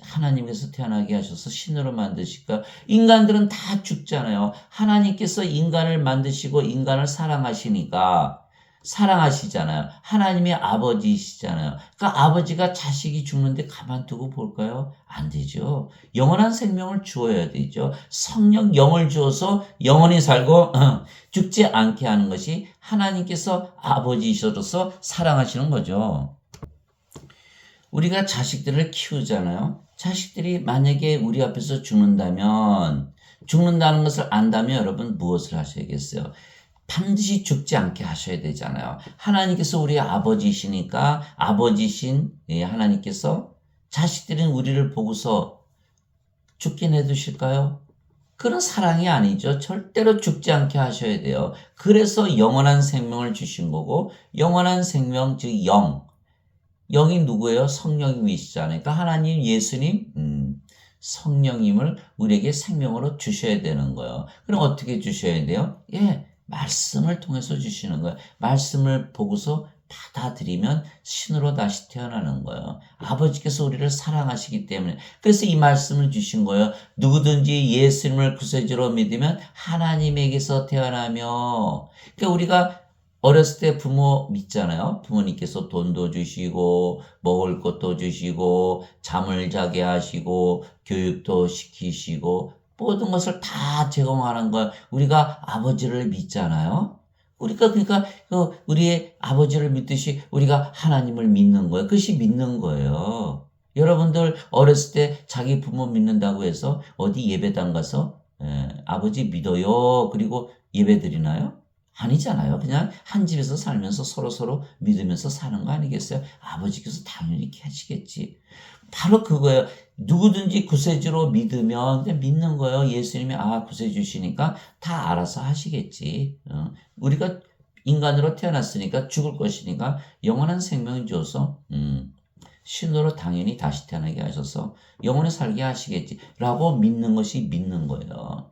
하나님께서 태어나게 하셔서 신으로 만드실까? 인간들은 다 죽잖아요. 하나님께서 인간을 만드시고 인간을 사랑하시잖아요. 하나님의 아버지시잖아요. 그러니까 아버지가 자식이 죽는데 가만두고 볼까요? 안 되죠. 영원한 생명을 주어야 되죠. 성령 영을 주어서 영원히 살고 죽지 않게 하는 것이 하나님께서 아버지셔서 사랑하시는 거죠. 우리가 자식들을 키우잖아요. 자식들이 만약에 우리 앞에서 죽는다는 것을 안다면 여러분 무엇을 하셔야겠어요? 반드시 죽지 않게 하셔야 되잖아요. 하나님께서 우리 아버지시니까 아버지신 하나님께서 자식들은 우리를 보고서 죽게 내두실까요? 그런 사랑이 아니죠. 절대로 죽지 않게 하셔야 돼요. 그래서 영원한 생명을 주신 거고, 영원한 생명 즉 영이 누구예요? 성령님이시잖아요. 그러니까 하나님 예수님 성령님을 우리에게 생명으로 주셔야 되는 거예요. 그럼 어떻게 주셔야 돼요? 말씀을 통해서 주시는 거예요. 말씀을 보고서 받아들이면 신으로 다시 태어나는 거예요. 아버지께서 우리를 사랑하시기 때문에. 그래서 이 말씀을 주신 거예요. 누구든지 예수님을 구세주로 믿으면 하나님에게서 태어나며. 그러니까 우리가 어렸을 때 부모 믿잖아요. 부모님께서 돈도 주시고 먹을 것도 주시고 잠을 자게 하시고 교육도 시키시고 모든 것을 다 제공하는 걸 우리가 아버지를 믿잖아요. 그러니까 우리의 아버지를 믿듯이 우리가 하나님을 믿는 거예요. 그것이 믿는 거예요. 여러분들 어렸을 때 자기 부모 믿는다고 해서 어디 예배당 가서 아버지 믿어요. 그리고 예배 드리나요? 아니잖아요. 그냥 한 집에서 살면서 서로 믿으면서 사는 거 아니겠어요? 아버지께서 당연히 이렇게 하시겠지. 바로 그거예요. 누구든지 구세주로 믿으면 그냥 믿는 거예요. 예수님이 구세주시니까 다 알아서 하시겠지. 우리가 인간으로 태어났으니까 죽을 것이니까 영원한 생명을 줘서 신으로 당연히 다시 태어나게 하셔서 영원히 살게 하시겠지 라고 믿는 것이 믿는 거예요.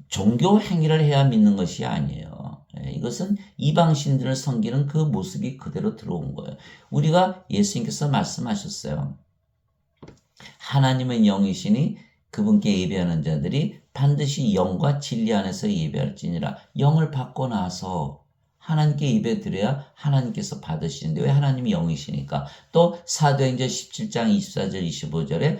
종교 행위를 해야 믿는 것이 아니에요. 이것은 이방신들을 섬기는 그 모습이 그대로 들어온 거예요. 우리가 예수님께서 말씀하셨어요. 하나님은 영이시니 그분께 예배하는 자들이 반드시 영과 진리 안에서 예배할지니라. 영을 받고 나서 하나님께 예배드려야 하나님께서 받으시는데, 왜? 하나님이 영이시니까. 또 사도행전 17장 24절 25절에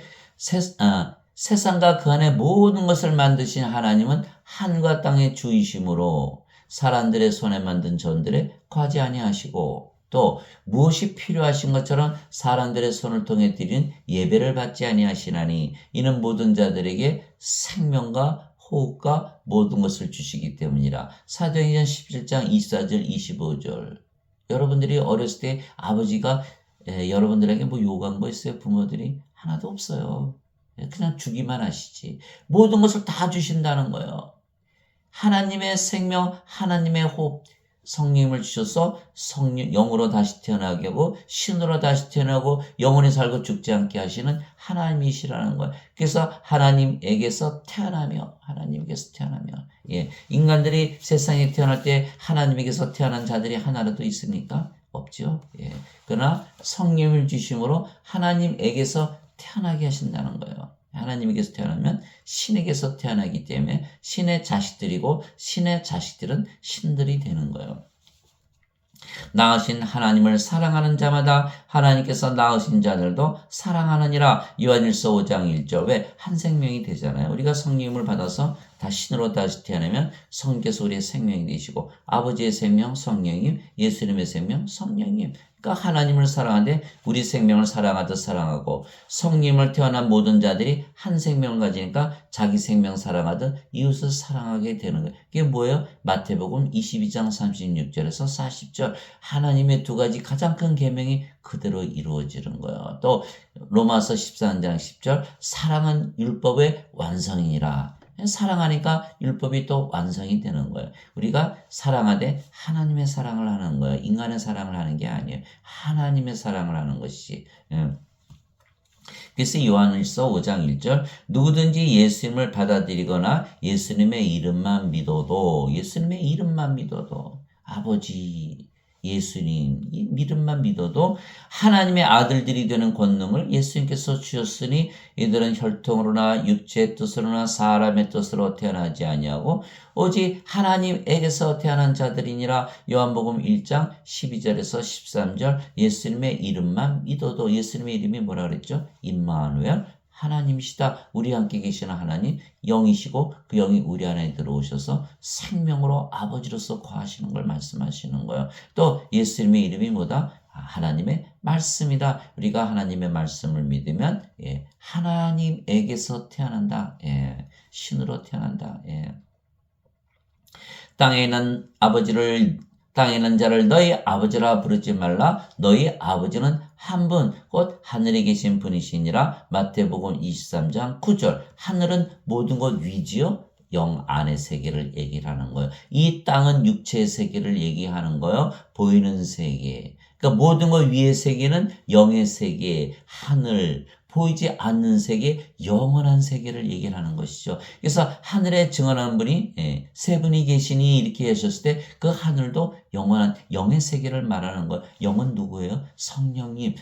세상과 그 안에 모든 것을 만드신 하나님은 하늘과 땅의 주이심으로 사람들의 손에 만든 전들에 과지 아니하시고, 또 무엇이 필요하신 것처럼 사람들의 손을 통해 드린 예배를 받지 아니하시나니 이는 모든 자들에게 생명과 호흡과 모든 것을 주시기 때문이라. 사도행전 17장 24절 25절. 여러분들이 어렸을 때 아버지가 여러분들에게 뭐 요구한 거 있어요? 부모들이? 하나도 없어요. 그냥 주기만 하시지. 모든 것을 다 주신다는 거예요. 하나님의 생명, 하나님의 호흡, 성령을 주셔서 영으로 다시 태어나게 하고 신으로 다시 태어나고 영원히 살고 죽지 않게 하시는 하나님이시라는 거예요. 그래서 하나님에게서 태어나며 인간들이 세상에 태어날 때 하나님에게서 태어난 자들이 하나라도 있습니까? 없죠. 그러나 성령을 주심으로 하나님에게서 태어나게 하신다는 거예요. 하나님에게서 태어나면 신에게서 태어나기 때문에 신의 자식들이고 신의 자식들은 신들이 되는 거예요. 낳으신 하나님을 사랑하는 자마다 하나님께서 낳으신 자들도 사랑하느니라. 요한일서 5장 1절. 왜? 한 생명이 되잖아요. 우리가 성령님을 받아서 다 신으로 다시 태어나면 성령께서 우리의 생명이 되시고 아버지의 생명 성령님, 예수님의 생명 성령님. 그러니까 하나님을 사랑하되 우리 생명을 사랑하듯 사랑하고 성령님을 태어난 모든 자들이 한 생명을 가지니까 자기 생명 사랑하듯 이웃을 사랑하게 되는 거예요. 이게 뭐예요? 마태복음 22장 36절에서 40절. 하나님의 두 가지 가장 큰 계명이 그대로 이루어지는 거예요. 또 로마서 13장 10절. 사랑은 율법의 완성이니라. 사랑하니까 율법이 또 완성이 되는 거예요. 우리가 사랑하되 하나님의 사랑을 하는 거예요. 인간의 사랑을 하는 게 아니에요. 하나님의 사랑을 하는 것이지. 그래서 요한일서 5장 1절 누구든지 예수님을 받아들이거나 예수님의 이름만 믿어도 아버지 예수님 이 이름만 믿어도 하나님의 아들들이 되는 권능을 예수님께서 주셨으니 이들은 혈통으로나 육체의 뜻으로나 사람의 뜻으로 태어나지 아니하고 오직 하나님에게서 태어난 자들이니라. 요한복음 1장 12절에서 13절. 예수님의 이름만 믿어도, 예수님의 이름이 뭐라 그랬죠? 임마누엘, 하나님이시다. 우리 함께 계시는 하나님, 영이시고 그 영이 우리 안에 들어오셔서 생명으로 아버지로서 거하시는 걸 말씀하시는 거예요. 또 예수님의 이름이 뭐다? 하나님의 말씀이다. 우리가 하나님의 말씀을 믿으면 하나님에게서 태어난다. 신으로 태어난다. 땅에 있는 자를 너희 아버지라 부르지 말라. 너희 아버지는 한 분, 곧 하늘에 계신 분이시니라. 마태복음 23장 9절. 하늘은 모든 것 위지요. 영 안의 세계를 얘기를 하는 거예요. 이 땅은 육체의 세계를 얘기하는 거예요. 보이는 세계. 그러니까 모든 것 위의 세계는 영의 세계, 하늘, 보이지 않는 세계, 영원한 세계를 얘기하는 것이죠. 그래서 하늘에 증언하는 분이 세 분이 계시니 이렇게 하셨을 때 그 하늘도 영원한 영의 세계를 말하는 거예요. 영은 누구예요? 성령님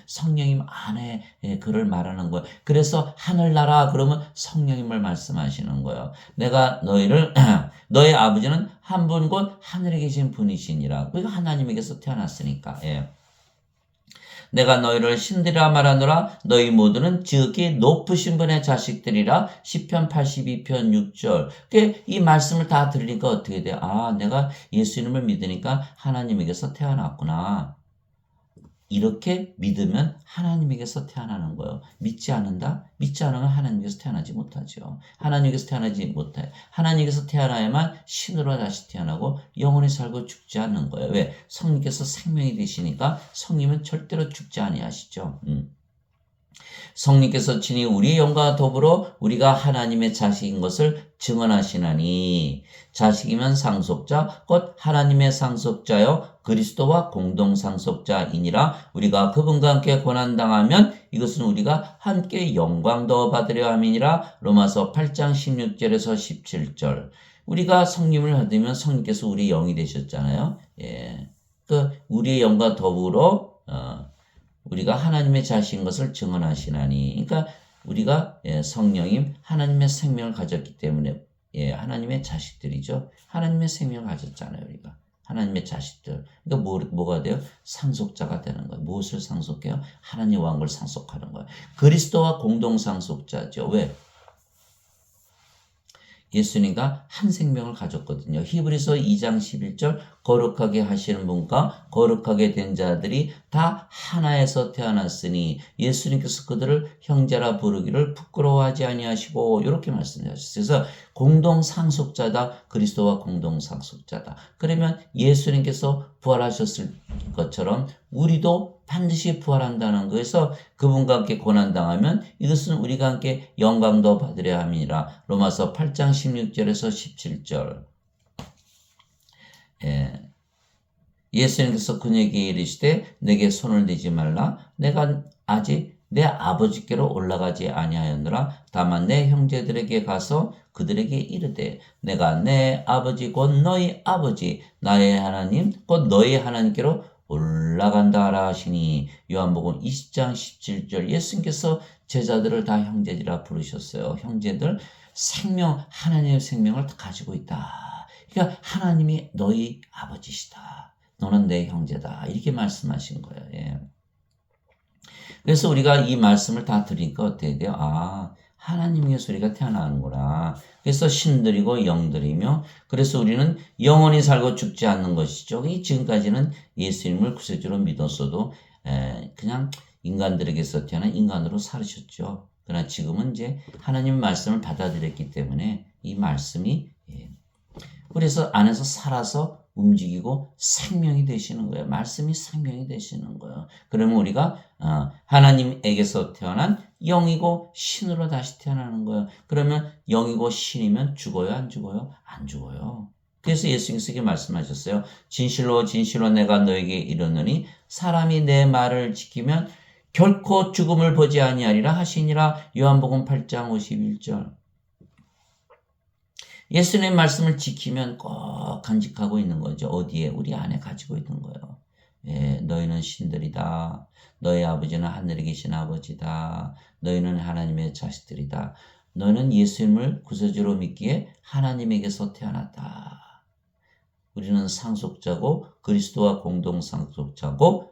안에 그를 말하는 거예요. 그래서 하늘나라 그러면 성령님을 말씀하시는 거예요. 내가 너의 아버지는 한 분 곧 하늘에 계신 분이시니라. 우리가 하나님에게서 태어났으니까. 내가 너희를 신들이라 말하노라. 너희 모두는 지극히 높으신 분의 자식들이라. 시편 82편 6절. 이 말씀을 다 들으니까 어떻게 돼요? 아, 내가 예수님을 믿으니까 하나님에게서 태어났구나. 이렇게 믿으면 하나님에게서 태어나는 거예요. 믿지 않는다? 믿지 않으면 하나님에게서 태어나지 못하죠. 하나님에게서 태어나지 못해요. 하나님에게서 태어나야만 신으로 다시 태어나고 영원히 살고 죽지 않는 거예요. 왜? 성령께서 생명이 되시니까 성령은 절대로 죽지 아니하시죠. 성령께서 친히 우리의 영과 더불어 우리가 하나님의 자식인 것을 증언하시나니 자식이면 상속자 곧 하나님의 상속자여 그리스도와 공동 상속자이니라. 우리가 그분과 함께 고난당하면 이것은 우리가 함께 영광도 받으려 함이니라. 로마서 8장 16절에서 17절. 우리가 성령을 받으면 성령께서 우리 영이 되셨잖아요. 우리의 영과 더불어 우리가 하나님의 자식인 것을 증언하시나니. 그러니까 우리가 성령님 하나님의 생명을 가졌기 때문에 하나님의 자식들이죠. 하나님의 생명을 가졌잖아요. 우리가 하나님의 자식들. 그러니까 뭐가 돼요? 상속자가 되는 거예요. 무엇을 상속해요? 하나님의 왕국을 상속하는 거예요. 그리스도와 공동 상속자죠. 왜? 예수님과 한 생명을 가졌거든요. 히브리서 2장 11절 거룩하게 하시는 분과 거룩하게 된 자들이 다 하나에서 태어났으니 예수님께서 그들을 형제라 부르기를 부끄러워하지 아니하시고 이렇게 말씀하셨어요. 그래서 공동 상속자다. 그리스도와 공동 상속자다. 그러면 예수님께서 부활하셨을 것처럼 우리도 반드시 부활한다는 거에서 그분과 함께 고난당하면 이것은 우리가 함께 영광도 받으려 함이라. 로마서 8장 16절에서 17절. 예수님께서 그에게 이르시되 내게 손을 대지 말라. 내가 아직 내 아버지께로 올라가지 아니하였노라. 다만 내 형제들에게 가서 그들에게 이르되 내가 내 아버지 곧 너희 아버지 나의 하나님 곧 너희 하나님께로 올라간다 하라 하시니. 요한복음 20장 17절. 예수님께서 제자들을 다 형제들이라 부르셨어요. 형제들 생명, 하나님의 생명을 다 가지고 있다. 그러니까 하나님이 너희 아버지시다. 너는 내 형제다. 이렇게 말씀하신 거예요. 예. 그래서 우리가 이 말씀을 다 들으니까 어떻게 돼요? 아, 하나님의 소리가 태어나는구나. 그래서 신들이고 영들이며, 그래서 우리는 영원히 살고 죽지 않는 것이죠. 지금까지는 예수님을 구세주로 믿었어도 그냥 인간들에게서 태어난 인간으로 살으셨죠. 그러나 지금은 이제 하나님의 말씀을 받아들였기 때문에 이 말씀이 그래서 안에서 살아서 움직이고 생명이 되시는 거예요. 말씀이 생명이 되시는 거예요. 그러면 우리가 하나님에게서 태어난 영이고 신으로 다시 태어나는 거예요. 그러면 영이고 신이면 죽어요? 안 죽어요? 안 죽어요. 그래서 예수님께서 이렇게 말씀하셨어요. 진실로 진실로 내가 너에게 이르노니 사람이 내 말을 지키면 결코 죽음을 보지 아니하리라 하시니라. 요한복음 8장 51절. 예수님의 말씀을 지키면 꼭 간직하고 있는 거죠. 어디에? 우리 안에 가지고 있는 거예요. 예, 너희는 신들이다. 너희 아버지는 하늘에 계신 아버지다. 너희는 하나님의 자식들이다. 너는 예수님을 구세주로 믿기에 하나님에게서 태어났다. 우리는 상속자고 그리스도와 공동 상속자고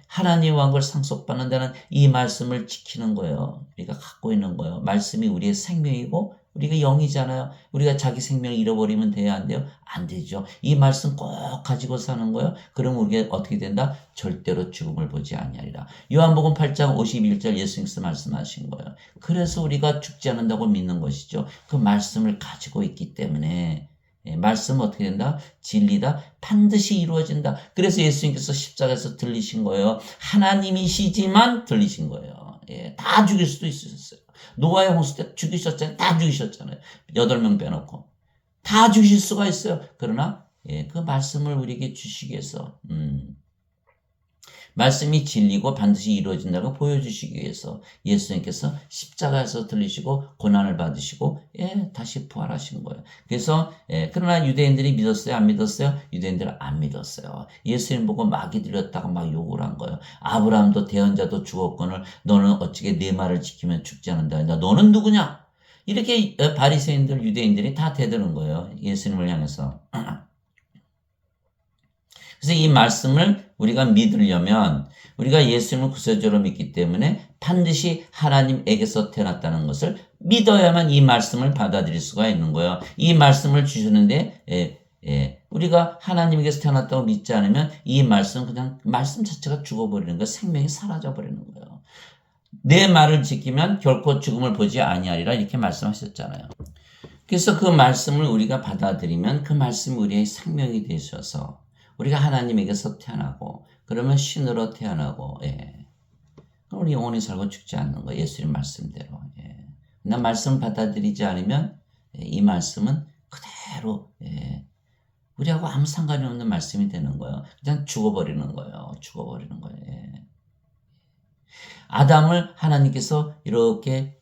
하나님 왕국을 상속받는 데는 이 말씀을 지키는 거예요. 우리가 갖고 있는 거예요. 말씀이 우리의 생명이고 우리가 영이잖아요. 우리가 자기 생명을 잃어버리면 돼야 안 돼요? 안 되죠. 이 말씀 꼭 가지고 사는 거예요. 그럼 우리가 어떻게 된다? 절대로 죽음을 보지 아니하리라. 요한복음 8장 51절 예수님께서 말씀하신 거예요. 그래서 우리가 죽지 않는다고 믿는 것이죠. 그 말씀을 가지고 있기 때문에 말씀은 어떻게 된다? 진리다. 반드시 이루어진다. 그래서 예수님께서 십자가에서 들리신 거예요. 하나님이시지만 들리신 거예요. 다 죽일 수도 있으셨어요. 노아의 홍수 때 죽이셨잖아요. 다 죽이셨잖아요. 8명 빼놓고. 다 죽이실 수가 있어요. 그러나 그 말씀을 우리에게 주시기 위해서 말씀이 진리고 반드시 이루어진다고 보여주시기 위해서 예수님께서 십자가에서 들리시고 고난을 받으시고 다시 부활하신 거예요. 그래서 그러나 유대인들이 믿었어요? 안 믿었어요? 유대인들은 안 믿었어요. 예수님 보고 마귀 들렸다고 막 욕을 한 거예요. 아브라함도 대언자도 죽었거늘 너는 어찌게 내 말을 지키면 죽지 않는다. 너는 누구냐? 이렇게 바리새인들 유대인들이 다 대드는 거예요. 예수님을 향해서. 그래서 이 말씀을 우리가 믿으려면 우리가 예수님을 구세주로 믿기 때문에 반드시 하나님에게서 태어났다는 것을 믿어야만 이 말씀을 받아들일 수가 있는 거예요. 이 말씀을 주시는데 우리가 하나님에게서 태어났다고 믿지 않으면 이 말씀은 그냥 말씀 자체가 죽어버리는 거예요. 생명이 사라져버리는 거예요. 내 말을 지키면 결코 죽음을 보지 아니하리라 이렇게 말씀하셨잖아요. 그래서 그 말씀을 우리가 받아들이면 그 말씀이 우리의 생명이 되셔서 우리가 하나님에게서 태어나고 그러면 신으로 태어나고 그럼 우리 영원히 살고 죽지 않는 거예요. 예수님 말씀대로. 나 말씀 받아들이지 않으면 이 말씀은 그대로 우리하고 아무 상관이 없는 말씀이 되는 거예요. 그냥 죽어버리는 거예요. 죽어버리는 거예요. 아담을 하나님께서 이렇게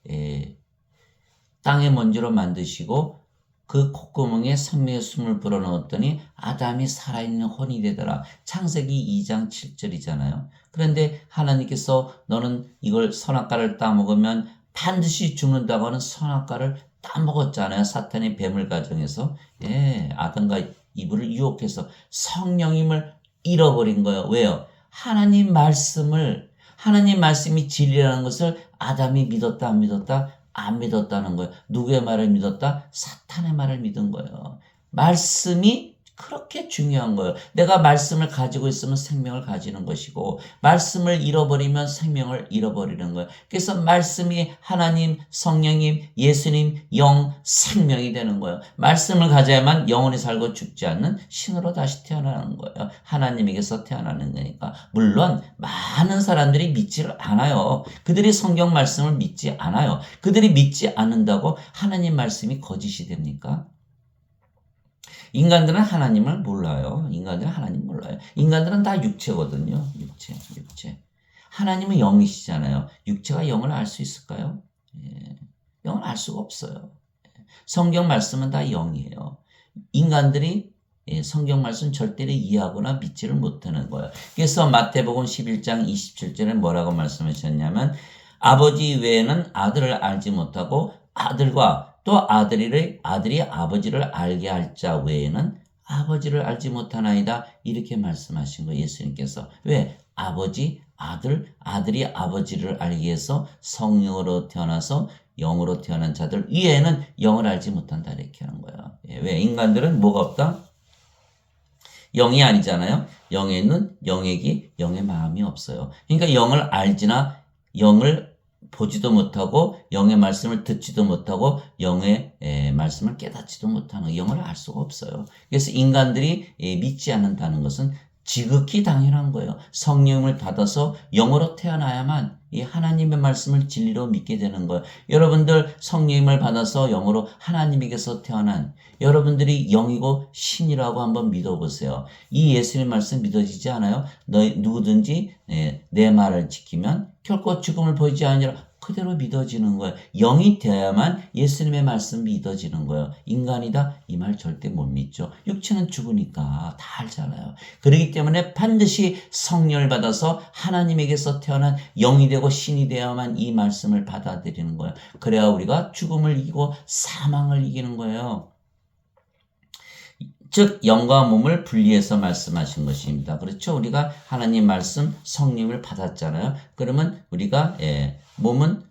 땅의 먼지로 만드시고 그 콧구멍에 생명의 숨을 불어넣었더니 아담이 살아있는 혼이 되더라. 창세기 2장 7절이잖아요. 그런데 하나님께서 너는 이걸 선악과를 따먹으면 반드시 죽는다고 하는 선악과를 따먹었잖아요. 사탄의 뱀을 가정해서 아담과 이브를 유혹해서 성령임을 잃어버린 거예요. 왜요? 하나님 말씀이 진리라는 것을 아담이 믿었다 안 믿었다? 안 믿었다는 거예요. 누구의 말을 믿었다? 사탄의 말을 믿은 거예요. 말씀이 그렇게 중요한 거예요. 내가 말씀을 가지고 있으면 생명을 가지는 것이고 말씀을 잃어버리면 생명을 잃어버리는 거예요. 그래서 말씀이 하나님, 성령님, 예수님, 영, 생명이 되는 거예요. 말씀을 가져야만 영원히 살고 죽지 않는 신으로 다시 태어나는 거예요. 하나님에게서 태어나는 거니까. 물론 많은 사람들이 믿지를 않아요. 그들이 성경 말씀을 믿지 않아요. 그들이 믿지 않는다고 하나님 말씀이 거짓이 됩니까? 인간들은 하나님을 몰라요. 인간들은 다 육체거든요. 육체. 하나님은 영이시잖아요. 육체가 영을 알 수 있을까요? 영을 알 수가 없어요. 성경 말씀은 다 영이에요. 인간들이 성경 말씀 절대로 이해하거나 믿지를 못하는 거예요. 그래서 마태복음 11장 27절에 뭐라고 말씀하셨냐면 아버지 외에는 아들을 알지 못하고 아들과 또 아들이 아버지를 알게 할 자 외에는 아버지를 알지 못하나이다. 이렇게 말씀하신 거예요. 예수님께서. 왜? 아버지, 아들이 아버지를 알기 위해서 성령으로 태어나서 영으로 태어난 자들 위에는 영을 알지 못한다. 이렇게 하는 거예요. 왜? 인간들은 뭐가 없다? 영이 아니잖아요. 영의 마음이 없어요. 그러니까 영을 알지나 영을 보지도 못하고 영의 말씀을 듣지도 못하고 영의 말씀을 깨닫지도 못하는 영을 알 수가 없어요. 그래서 인간들이 믿지 않는다는 것은 지극히 당연한 거예요. 성령을 받아서 영으로 태어나야만 이 하나님의 말씀을 진리로 믿게 되는 거예요. 여러분들 성령을 받아서 영으로 하나님에게서 태어난 여러분들이 영이고 신이라고 한번 믿어보세요. 이 예수님 말씀 믿어지지 않아요? 누구든지 내 말을 지키면 결코 죽음을 보이지 아니라 그대로 믿어지는 거예요. 영이 되어야만 예수님의 말씀 믿어지는 거예요. 인간이다? 이 말 절대 못 믿죠. 육체는 죽으니까 다 알잖아요. 그렇기 때문에 반드시 성령을 받아서 하나님에게서 태어난 영이 되고 신이 되어야만 이 말씀을 받아들이는 거예요. 그래야 우리가 죽음을 이기고 사망을 이기는 거예요. 즉 영과 몸을 분리해서 말씀하신 것입니다. 그렇죠? 우리가 하나님 말씀 성령을 받았잖아요. 그러면 우리가 몸은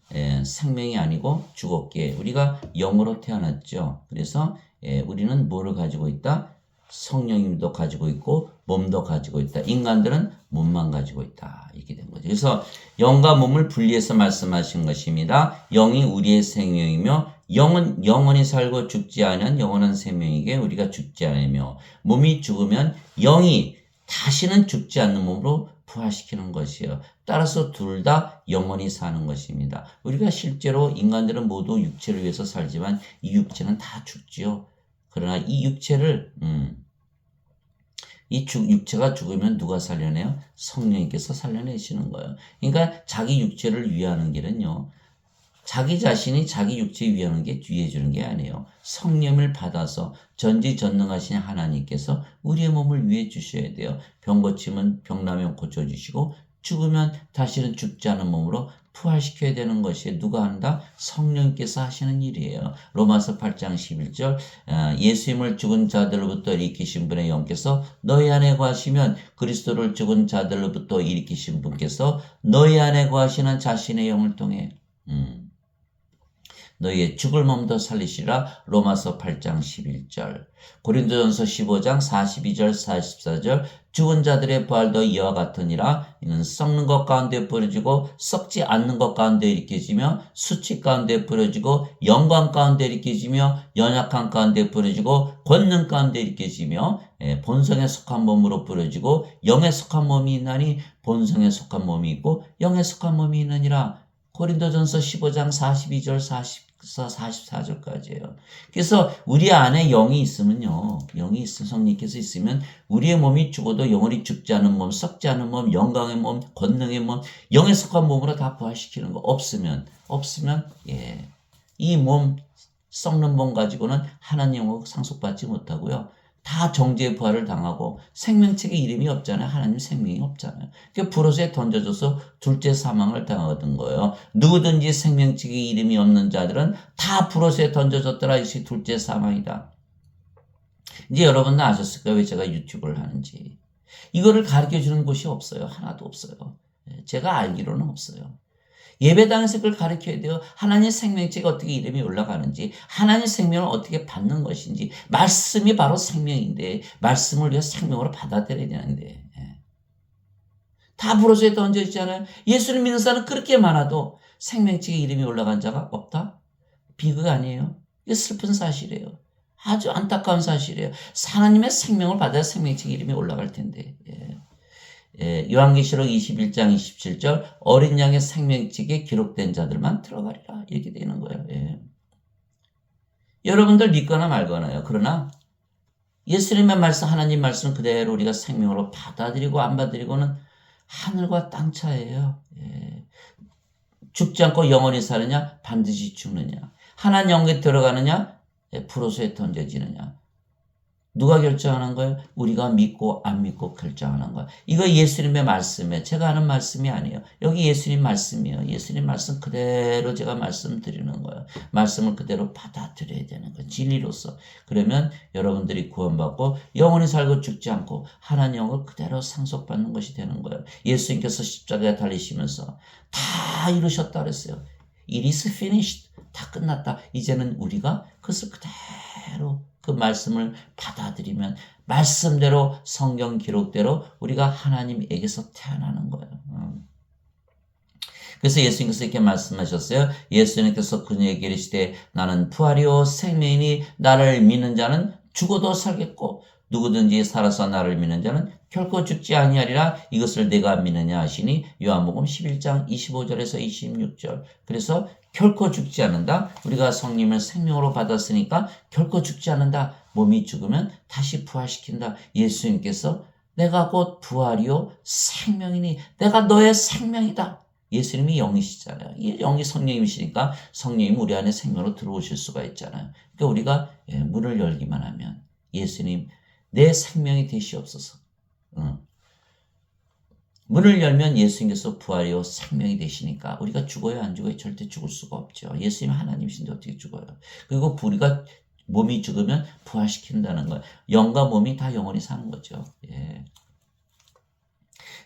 생명이 아니고 죽었기에 우리가 영으로 태어났죠. 그래서 우리는 뭐를 가지고 있다? 성령님도 가지고 있고 몸도 가지고 있다. 인간들은 몸만 가지고 있다. 이렇게 된 거죠. 그래서 영과 몸을 분리해서 말씀하신 것입니다. 영이 우리의 생명이며 영은 영원히 살고 죽지 않은 영원한 생명이기에 우리가 죽지 않으며 몸이 죽으면 영이 다시는 죽지 않는 몸으로 부활시키는 것이에요. 따라서 둘 다 영원히 사는 것입니다. 우리가 실제로 인간들은 모두 육체를 위해서 살지만 이 육체는 다 죽지요. 그러나 이 육체를 육체가 죽으면 누가 살려내요? 성령님께서 살려내시는 거예요. 그러니까 자기 육체를 위하는 길은요. 자기 자신이 자기 육체 위하는 게 위해 주는 게 아니에요. 성령을 받아서 전지전능하신 하나님께서 우리의 몸을 위해 주셔야 돼요. 병 고치면 병 나면 고쳐주시고 죽으면 다시는 죽지 않은 몸으로 부활시켜야 되는 것이 누가 한다? 성령께서 하시는 일이에요. 로마서 8장 11절 예수님을 죽은 자들로부터 일으키신 분의 영께서 너희 안에 거하시면 그리스도를 죽은 자들로부터 일으키신 분께서 너희 안에 거하시는 자신의 영을 통해 너희의 죽을 몸도 살리시라. 로마서 8장 11절 고린도전서 15장 42절 44절 죽은 자들의 부활도 이와 같으니라. 이는 썩는 것 가운데 뿌려지고 썩지 않는 것 가운데 일으켜지며 수치 가운데 뿌려지고 영광 가운데 일으켜지며 연약한 가운데 뿌려지고 권능 가운데 일으켜지며 본성에 속한 몸으로 뿌려지고 영에 속한 몸이 있나니 본성에 속한 몸이 있고 영에 속한 몸이 있느니라. 고린도전서 15장 42절 44절까지예요. 그래서 우리 안에 영이 있으면요. 영이 있으면 성령께서 있으면 우리의 몸이 죽어도 영원히 죽지 않은 몸, 썩지 않은 몸, 영광의 몸, 권능의 몸, 영에 속한 몸으로 다 부활시키는 거 없으면 이 몸 썩는 몸 가지고는 하나님하고 상속받지 못하고요. 다 정죄의 부활을 당하고 생명책에 이름이 없잖아요. 하나님 생명이 없잖아요. 그러니까 불옷에 던져져서 둘째 사망을 당하던 거예요. 누구든지 생명책에 이름이 없는 자들은 다 불옷에 던져졌더라. 이것이 둘째 사망이다. 이제 여러분은 아셨을 거예요. 왜 제가 유튜브를 하는지. 이거를 가르쳐주는 곳이 없어요. 하나도 없어요. 제가 알기로는 없어요. 예배당에서 그걸 가르쳐야 돼요. 하나님 생명책에 어떻게 이름이 올라가는지, 하나님 생명을 어떻게 받는 것인지, 말씀이 바로 생명인데, 말씀을 위해 생명으로 받아들여야 되는데, 다 부러져에 던져 있잖아요. 예수를 믿는 사람은 그렇게 많아도 생명책에 이름이 올라간 자가 없다? 비극 아니에요? 이게 슬픈 사실이에요. 아주 안타까운 사실이에요. 하나님의 생명을 받아야 생명책에 이름이 올라갈 텐데, 요한계시록 21장 27절 어린 양의 생명책에 기록된 자들만 들어가리라 이렇게 되는 거예요. 여러분들 믿거나 말거나요. 그러나 예수님의 말씀 하나님 말씀 그대로 우리가 생명으로 받아들이고 안 받아들이고는 하늘과 땅 차이예요. 죽지 않고 영원히 사느냐 반드시 죽느냐 하나님 영에 들어가느냐 불호수에 던져지느냐 누가 결정하는 거예요? 우리가 믿고 안 믿고 결정하는 거예요. 이거 예수님의 말씀이에요. 제가 하는 말씀이 아니에요. 여기 예수님 말씀이에요. 예수님 말씀 그대로 제가 말씀드리는 거예요. 말씀을 그대로 받아들여야 되는 거예요. 진리로서. 그러면 여러분들이 구원받고 영원히 살고 죽지 않고 하나님 영을 그대로 상속받는 것이 되는 거예요. 예수님께서 십자가에 달리시면서 다 이루셨다 그랬어요. It is finished. 다 끝났다. 이제는 우리가 그것을 그대로 그 말씀을 받아들이면 말씀대로 성경 기록대로 우리가 하나님에게서 태어나는 거예요. 그래서 예수님께서 이렇게 말씀하셨어요. 예수님께서 그녀에게 이르시되 나는 부활이요 생명이니 나를 믿는 자는 죽어도 살겠고 누구든지 살아서 나를 믿는 자는 결코 죽지 아니하리라. 이것을 내가 믿느냐 하시니 요한복음 11장 25절에서 26절. 그래서 결코 죽지 않는다. 우리가 성령을 생명으로 받았으니까 결코 죽지 않는다. 몸이 죽으면 다시 부활시킨다. 예수님께서 내가 곧 부활이요 생명이니 내가 너의 생명이다. 예수님이 영이시잖아요. 이 영이 성령님이시니까 성령님 우리 안에 생명으로 들어오실 수가 있잖아요. 그러니까 우리가 문을 열기만 하면 예수님 내 생명이 되시옵소서. 문을 열면 예수님께서 부활이요 생명이 되시니까 우리가 죽어요 안 죽어요? 절대 죽을 수가 없죠. 예수님 하나님이신데 어떻게 죽어요? 그리고 우리가 몸이 죽으면 부활시킨다는 거예요. 영과 몸이 다 영원히 사는 거죠. 예.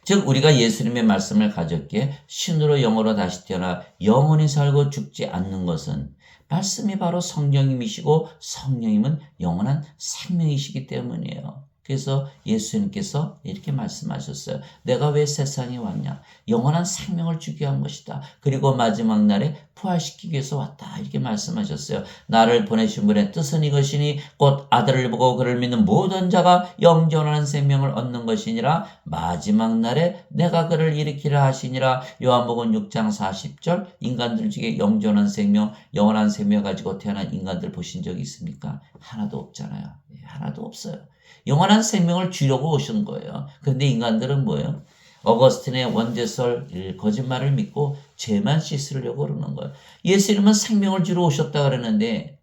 즉 우리가 예수님의 말씀을 가졌기에 신으로 영으로 다시 태어나 영원히 살고 죽지 않는 것은 말씀이 바로 성령님이시고 성령님은 영원한 생명이시기 때문이에요. 그래서 예수님께서 이렇게 말씀하셨어요. 내가 왜 세상에 왔냐? 영원한 생명을 주기 위한 것이다. 그리고 마지막 날에 부활시키기 위해서 왔다. 이렇게 말씀하셨어요. 나를 보내신 분의 뜻은 이것이니 곧 아들을 보고 그를 믿는 모든 자가 영원한 생명을 얻는 것이니라. 마지막 날에 내가 그를 일으키라 하시니라. 요한복음 6장 40절. 인간들 중에 영원한 생명, 영원한 생명 가지고 태어난 인간들 보신 적 있습니까? 하나도 없잖아요. 하나도 없어요. 영원한 생명을 주려고 오신 거예요. 그런데 인간들은 뭐예요? 어거스틴의 원죄설 거짓말을 믿고 죄만 씻으려고 그러는 거예요. 예수님은 생명을 주러 오셨다 그러는데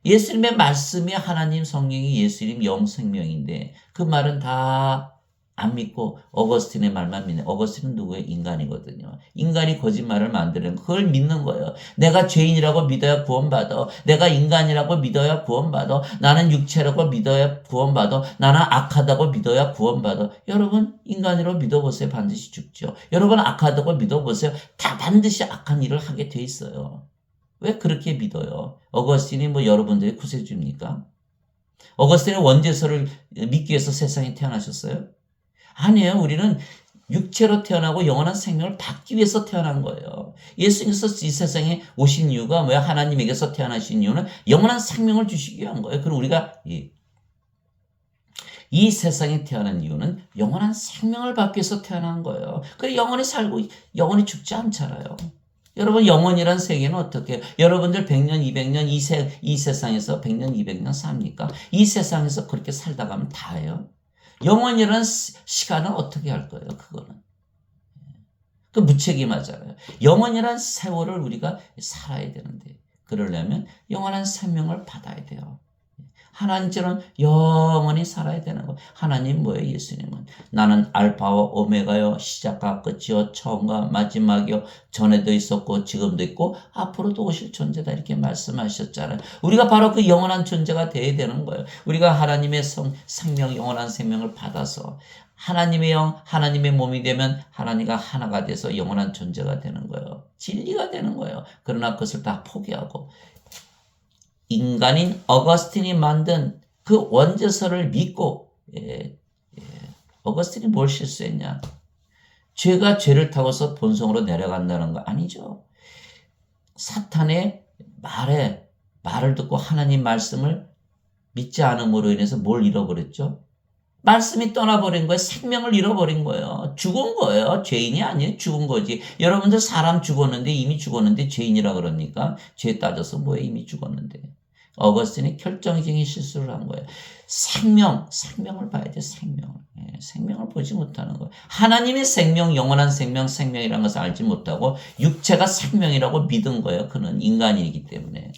예수님의 말씀이 하나님 성령이 예수님 영생명인데 그 말은 다 안 믿고 어거스틴의 말만 믿는. 어거스틴은 누구예요? 인간이거든요. 인간이 거짓말을 만드는 그걸 믿는 거예요. 내가 죄인이라고 믿어야 구원받아. 내가 인간이라고 믿어야 구원받아. 나는 육체라고 믿어야 구원받아. 나는 악하다고 믿어야 구원받아. 여러분 인간으로 믿어보세요. 반드시 죽죠. 여러분 악하다고 믿어보세요. 다 반드시 악한 일을 하게 돼 있어요. 왜 그렇게 믿어요? 어거스틴이 뭐 여러분들의 구세주입니까? 어거스틴의 원죄서를 믿기 위해서 세상에 태어나셨어요? 아니에요. 우리는 육체로 태어나고 영원한 생명을 받기 위해서 태어난 거예요. 예수님께서 이 세상에 오신 이유가 뭐야? 하나님에게서 태어나신 이유는 영원한 생명을 주시기 위한 거예요. 그리고 우리가 이 세상에 태어난 이유는 영원한 생명을 받기 위해서 태어난 거예요. 그래 영원히 살고 영원히 죽지 않잖아요. 여러분 영원이란 세계는 어떻게 해요? 여러분들 100년, 200년 이 세상에서 100년, 200년 삽니까? 이 세상에서 그렇게 살다 가면 다예요. 영원이라는 시간은 어떻게 할 거예요? 그거는. 그 무책임하잖아요. 영원이라는 세월을 우리가 살아야 되는데 그러려면 영원한 생명을 받아야 돼요. 하나님처럼 영원히 살아야 되는 거. 하나님 뭐예요? 예수님은 나는 알파와 오메가요 시작과 끝이요 처음과 마지막이요 전에도 있었고 지금도 있고 앞으로도 오실 존재다 이렇게 말씀하셨잖아요. 우리가 바로 그 영원한 존재가 되어야 되는 거예요. 우리가 하나님의 생명 영원한 생명을 받아서 하나님의 영, 하나님의 몸이 되면 하나님과 하나가 돼서 영원한 존재가 되는 거예요. 진리가 되는 거예요. 그러나 그것을 다 포기하고 인간인 어거스틴이 만든 그 원죄서를 믿고 어거스틴이 뭘 실수했냐? 죄가 죄를 타고서 본성으로 내려간다는 거 아니죠. 사탄의 말을 듣고 하나님 말씀을 믿지 않음으로 인해서 뭘 잃어버렸죠? 말씀이 떠나버린 거예요. 생명을 잃어버린 거예요. 죽은 거예요. 죄인이 아니에요. 죽은 거지. 여러분들 사람 죽었는데 이미 죽었는데 죄인이라 그럽니까? 죄 따져서 뭐예요? 이미 죽었는데. 어거스틴이 결정적인 실수를 한 거예요. 생명을 봐야 돼, 생명을. 생명을 보지 못하는 거예요. 하나님의 생명, 영원한 생명, 생명이라는 것을 알지 못하고 육체가 생명이라고 믿은 거예요. 그는 인간이기 때문에.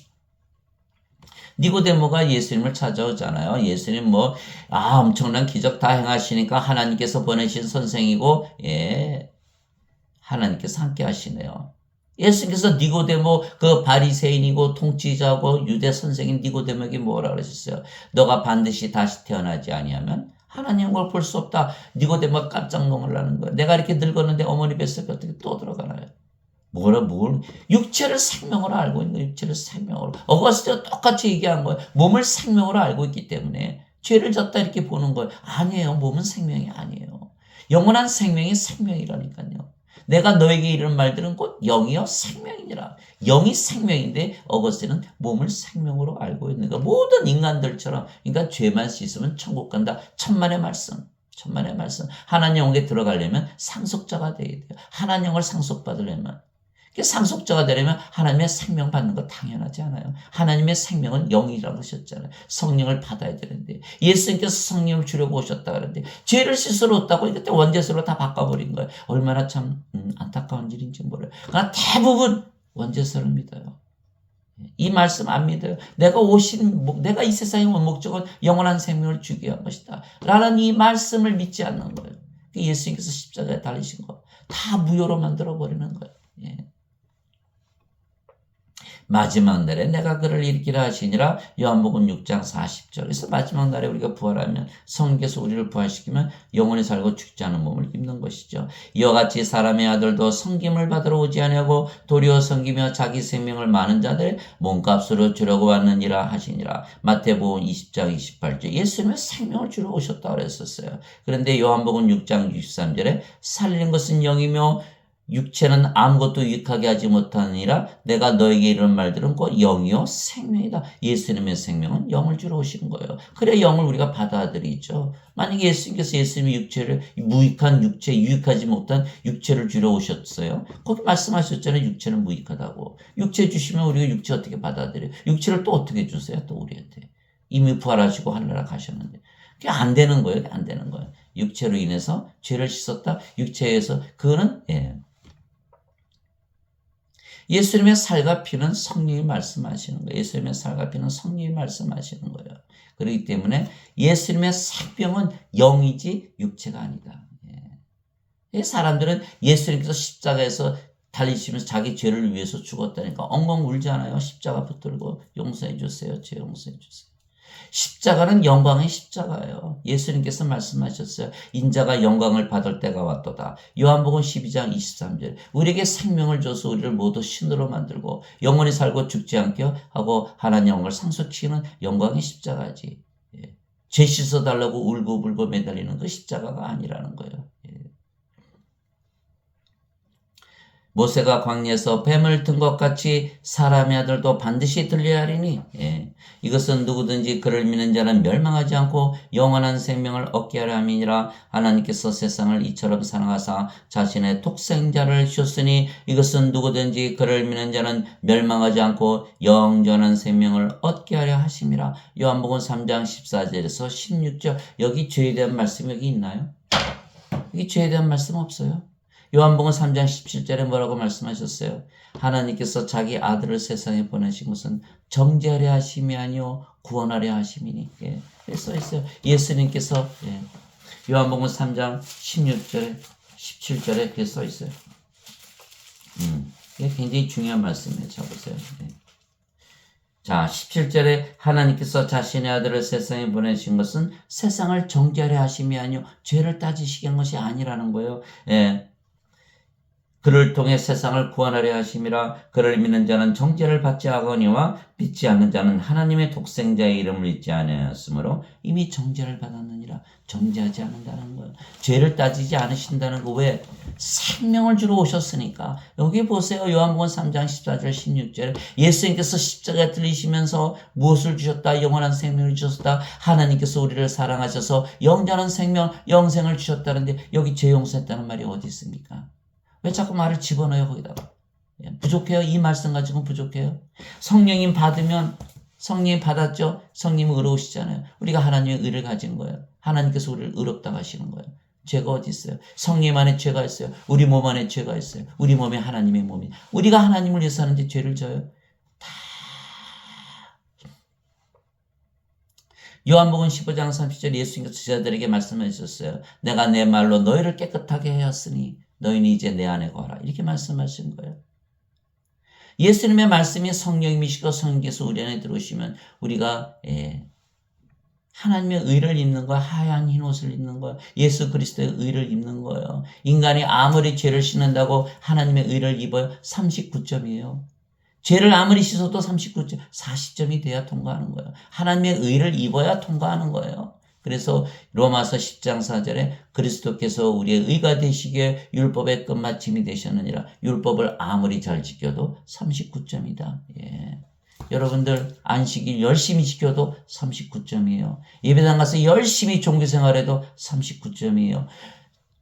니고데모가 예수님을 찾아오잖아요. 예수님 엄청난 기적 다 행하시니까 하나님께서 보내신 선생이고, 하나님께서 함께 하시네요. 예수님께서 니고데모 그 바리새인이고 통치자고 유대 선생인 니고데모에게 뭐라 그러셨어요? 너가 반드시 다시 태어나지 아니하면 하나님을 볼 수 없다. 니고데모가 깜짝 놀라는 거예요. 내가 이렇게 늙었는데 어머니 뱃속에 어떻게 또 들어가나요? 육체를 생명으로 알고 있는 거예요. 육체를 생명으로. 어거스틴가 똑같이 얘기한 거예요. 몸을 생명으로 알고 있기 때문에 죄를 졌다 이렇게 보는 거예요. 아니에요. 몸은 생명이 아니에요. 영원한 생명이 생명이라니까요. 내가 너에게 이런 말들은 곧 영이요 생명이니라. 영이 생명인데 어거스틴은 몸을 생명으로 알고 있는 거. 모든 인간들처럼 그러니까 죄만 씻으면 천국 간다. 천만의 말씀. 천만의 말씀. 하나님 영에 들어가려면 상속자가 돼야 돼요. 하나님 영을 상속받으려면. 상속자가 되려면 하나님의 생명 받는 거 당연하지 않아요. 하나님의 생명은 영이라고 하셨잖아요. 성령을 받아야 되는데 예수님께서 성령을 주려고 오셨다 그러는데 죄를 씻으러 왔다고 그때 원죄서로 다 바꿔버린 거예요. 얼마나 참 안타까운 일인지 몰라요. 그러나 대부분 원죄서를 믿어요. 이 말씀 안 믿어요. 내가 이 세상에 온 목적은 영원한 생명을 주기 위한 것이다. 라는 이 말씀을 믿지 않는 거예요. 예수님께서 십자가에 달리신 거 다 무효로 만들어버리는 거예요. 마지막 날에 내가 그를 일으키라 하시니라. 요한복음 6장 40절. 그래서 마지막 날에 우리가 부활하면 성령께서 우리를 부활시키면 영원히 살고 죽지 않은 몸을 입는 것이죠. 이와 같이 사람의 아들도 섬김을 받으러 오지 아니하고 도리어 섬기며 자기 생명을 많은 자들의 몸값으로 주려고 왔느니라 하시니라. 마태복음 20장 28절. 예수님의 생명을 주러 오셨다고 그랬었어요. 그런데 요한복음 6장 63절에 살리는 것은 영이며 육체는 아무것도 유익하게 하지 못하느니라. 내가 너에게 이런 말들은 곧 영이요 생명이다. 예수님의 생명은 영을 주러 오신 거예요. 그래 영을 우리가 받아들이죠. 만약에 예수님이 유익하지 못한 육체를 주러 오셨어요. 거기 말씀하셨잖아요. 육체는 무익하다고. 육체 주시면 우리가 육체 어떻게 받아들여요? 육체를 또 어떻게 주세요? 또 우리한테. 이미 부활하시고 하늘나라 가셨는데. 그게 안 되는 거예요. 안 되는 거예요. 육체로 인해서 죄를 씻었다. 육체에서 그거는 예수님의 살과 피는 성령이 말씀하시는 거예요. 예수님의 살과 피는 성령이 말씀하시는 거예요. 그렇기 때문에 예수님의 생명은 영이지 육체가 아니다. 사람들은 예수님께서 십자가에서 달리시면서 자기 죄를 위해서 죽었다니까 엉엉 울잖아요. 십자가 붙들고 용서해 주세요. 죄 용서해 주세요. 십자가는 영광의 십자가예요. 예수님께서 말씀하셨어요. 인자가 영광을 받을 때가 왔도다. 요한복음 12장 23절. 우리에게 생명을 줘서 우리를 모두 신으로 만들고 영원히 살고 죽지 않게 하고 하나님 영광을 상속시키는 영광의 십자가지. 죄 씻어달라고 울고불고 매달리는 그 십자가가 아니라는 거예요. 모세가 광야에서 뱀을 든 것 같이 사람의 아들도 반드시 들려야 하리니 이것은 누구든지 그를 믿는 자는 멸망하지 않고 영원한 생명을 얻게 하려 함이니라. 하나님께서 세상을 이처럼 사랑하사 자신의 독생자를 주셨으니 이것은 누구든지 그를 믿는 자는 멸망하지 않고 영원한 생명을 얻게 하려 하심이라. 요한복음 3장 14절에서 16절. 여기 죄에 대한 말씀 여기 있나요? 여기 죄에 대한 말씀 없어요. 요한복음 3장 17절에 뭐라고 말씀하셨어요? 하나님께서 자기 아들을 세상에 보내신 것은 정죄하려 하심이 아니요 구원하려 하심이니. 써 있어요. 예수님께서 요한복음 3장 16절에 17절에 그렇게 써 있어요. 이게 굉장히 중요한 말씀이에요. 자 보세요. 자 17절에 하나님께서 자신의 아들을 세상에 보내신 것은 세상을 정죄하려 하심이 아니요 죄를 따지시게 한 것이 아니라는 거예요. 그를 통해 세상을 구원하려 하심이라. 그를 믿는 자는 정죄를 받지 않거니와 믿지 않는 자는 하나님의 독생자의 이름을 잊지 아니하였으므로 이미 정죄를 받았느니라. 정죄하지 않는다는 거예요. 죄를 따지지 않으신다는 거. 왜? 생명을 주러 오셨으니까. 여기 보세요. 요한복음 3장 14절 16절에 예수님께서 십자가에 들리시면서 무엇을 주셨다? 영원한 생명을 주셨다. 하나님께서 우리를 사랑하셔서 영원한 생명, 영생을 주셨다는데 여기 죄 용서했다는 말이 어디 있습니까? 왜 자꾸 말을 집어넣어요 거기다가? 부족해요? 이 말씀 가지고는 부족해요? 성령님 받았죠? 성령이 의로우시잖아요. 우리가 하나님의 의를 가진 거예요. 하나님께서 우리를 의롭다고 하시는 거예요. 죄가 어디 있어요? 성령 안에 죄가 있어요. 우리 몸 안에 죄가 있어요. 우리 몸에 하나님의 몸이. 우리가 하나님을 위해서 하는데 죄를 져요? 다 요한복음 15장 30절 예수님께서 제자들에게 말씀하셨어요. 내가 내 말로 너희를 깨끗하게 하였으니 너희는 이제 내 안에 거하라. 이렇게 말씀하신 거예요. 예수님의 말씀이 성령님이시고 성령께서 우리 안에 들어오시면 우리가 하나님의 의를 입는 거야. 하얀 흰 옷을 입는 거야. 예수 그리스도의 의를 입는 거예요. 인간이 아무리 죄를 씻는다고 하나님의 의를 입어요. 39점이에요. 죄를 아무리 씻어도 39점, 40점이 돼야 통과하는 거예요. 하나님의 의를 입어야 통과하는 거예요. 그래서 로마서 10장 4절에 그리스도께서 우리의 의가 되시기에 율법의 끝마침이 되셨느니라. 율법을 아무리 잘 지켜도 39점이다. 예. 여러분들 안식일 열심히 지켜도 39점이에요. 예배당 가서 열심히 종교생활해도 39점이에요.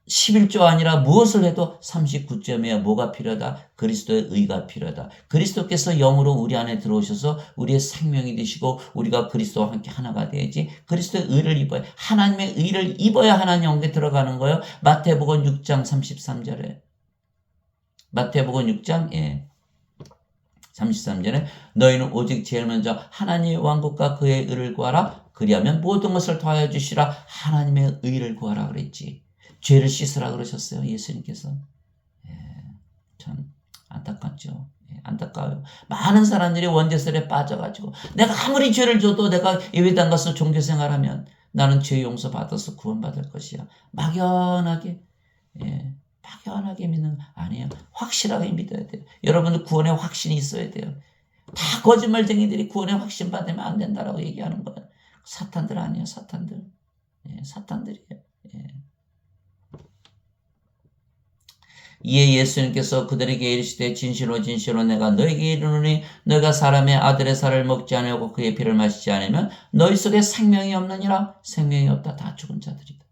11조 아니라 무엇을 해도 39점이야. 뭐가 필요하다? 그리스도의 의가 필요하다. 그리스도께서 영으로 우리 안에 들어오셔서 우리의 생명이 되시고 우리가 그리스도와 함께 하나가 돼야지. 그리스도의 의를 입어야, 하나님의 의를 입어야 하나님 영에 들어가는 거예요. 마태복음 6장 33절에 마태복음 6장 33절에 너희는 오직 제일 먼저 하나님의 왕국과 그의 의를 구하라. 그리하면 모든 것을 더하여 주시라. 하나님의 의를 구하라 그랬지. 죄를 씻으라 그러셨어요. 예수님께서. 참 안타깝죠. 안타까워요. 많은 사람들이 원죄설에 빠져가지고 내가 아무리 죄를 줘도 내가 예배당 가서 종교생활하면 나는 죄 용서 받아서 구원받을 것이야. 막연하게 믿는 거 아니에요. 확실하게 믿어야 돼요. 여러분들 구원의 확신이 있어야 돼요. 다 거짓말쟁이들이 구원의 확신 받으면 안 된다라고 얘기하는 거예요. 사탄들 아니에요. 사탄들. 사탄들이에요. 이에 예수님께서 그들에게 이르시되 진실로 진실로 내가 너에게 이르노니 너희가 사람의 아들의 살을 먹지 아니하고 그의 피를 마시지 않으면 너희 속에 생명이 없느니라. 생명이 없다. 다 죽은 자들이다.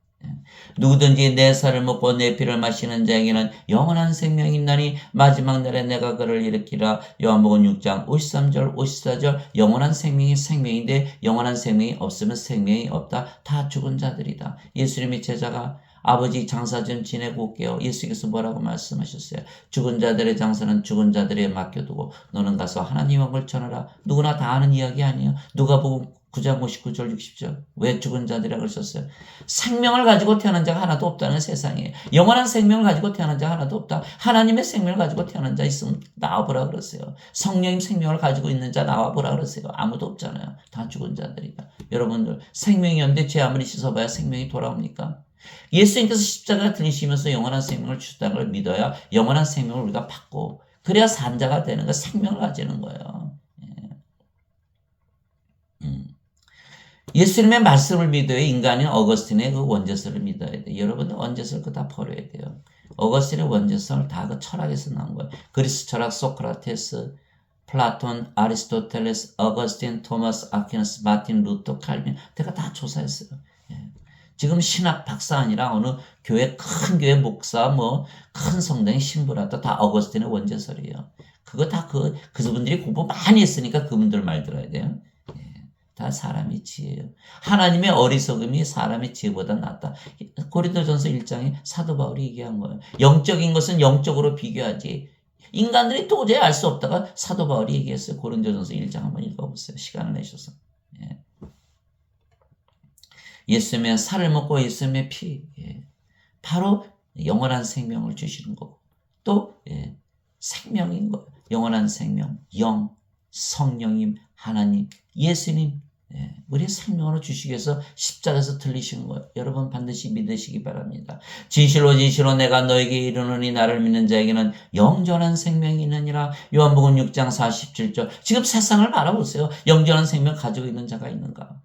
누구든지 내 살을 먹고 내 피를 마시는 자에게는 영원한 생명이 있나니 마지막 날에 내가 그를 일으키라. 요한복음 6장 53절 54절 영원한 생명이 생명인데 영원한 생명이 없으면 생명이 없다. 다 죽은 자들이다. 예수님의 제자가 아버지 장사 좀 지내고 올게요. 예수께서 뭐라고 말씀하셨어요? 죽은 자들의 장사는 죽은 자들에 맡겨두고 너는 가서 하나님 왕을 전하라. 누구나 다 아는 이야기 아니에요. 누가복음 9장 59절 60절 왜 죽은 자들이라고 그러셨어요? 생명을 가지고 태어난 자가 하나도 없다는 세상에 영원한 생명을 가지고 태어난 자가 하나도 없다. 하나님의 생명을 가지고 태어난 자 있으면 나와보라 그러세요. 성령님 생명을 가지고 있는 자 나와보라 그러세요. 아무도 없잖아요. 다 죽은 자들이다. 여러분들 생명이 없는데 죄 아무리 씻어봐야 생명이 돌아옵니까? 예수님께서 십자가 들리시면서 영원한 생명을 주셨다는 걸 믿어야 영원한 생명을 우리가 받고 그래야 산자가 되는 거 생명을 가지는 거예요. 예수님의 말씀을 믿어야 인간인 어거스틴의 그 원죄설을 믿어야 돼요. 여러분들 원죄설 그거 다 버려야 돼요. 어거스틴의 원죄설 다 그 철학에서 나온 거예요. 그리스 철학 소크라테스, 플라톤, 아리스토텔레스, 어거스틴, 토마스 아퀴나스, 마틴 루터, 칼빈 내가 다 조사했어요. 지금 신학 박사 아니라 어느 교회 큰 교회 목사 큰 성당의 신부라도 다 어거스틴의 원죄설이에요. 그거 다 그분들이 공부 많이 했으니까 그분들 말 들어야 돼요. 다 사람의 지혜예요. 하나님의 어리석음이 사람의 지혜보다 낫다. 고린도전서 1장에 사도 바울이 얘기한 거예요. 영적인 것은 영적으로 비교하지. 인간들이 도저히 알 수 없다가 사도 바울이 얘기했어요. 고린도전서 1장 한번 읽어보세요. 시간을 내셔서. 예수님의 살을 먹고 예수님의 피. 바로 영원한 생명을 주시는 거고. 또 생명인 거예요. 영원한 생명. 영, 성령님, 하나님, 예수님. 우리의 생명으로 주시기 위해서 십자가에서 들리시는 거예요. 여러분 반드시 믿으시기 바랍니다. 진실로 진실로 내가 너에게 이르노니 나를 믿는 자에게는 영전한 생명이 있느니라. 요한복음 6장 47절. 지금 세상을 바라보세요. 영전한 생명 가지고 있는 자가 있는가?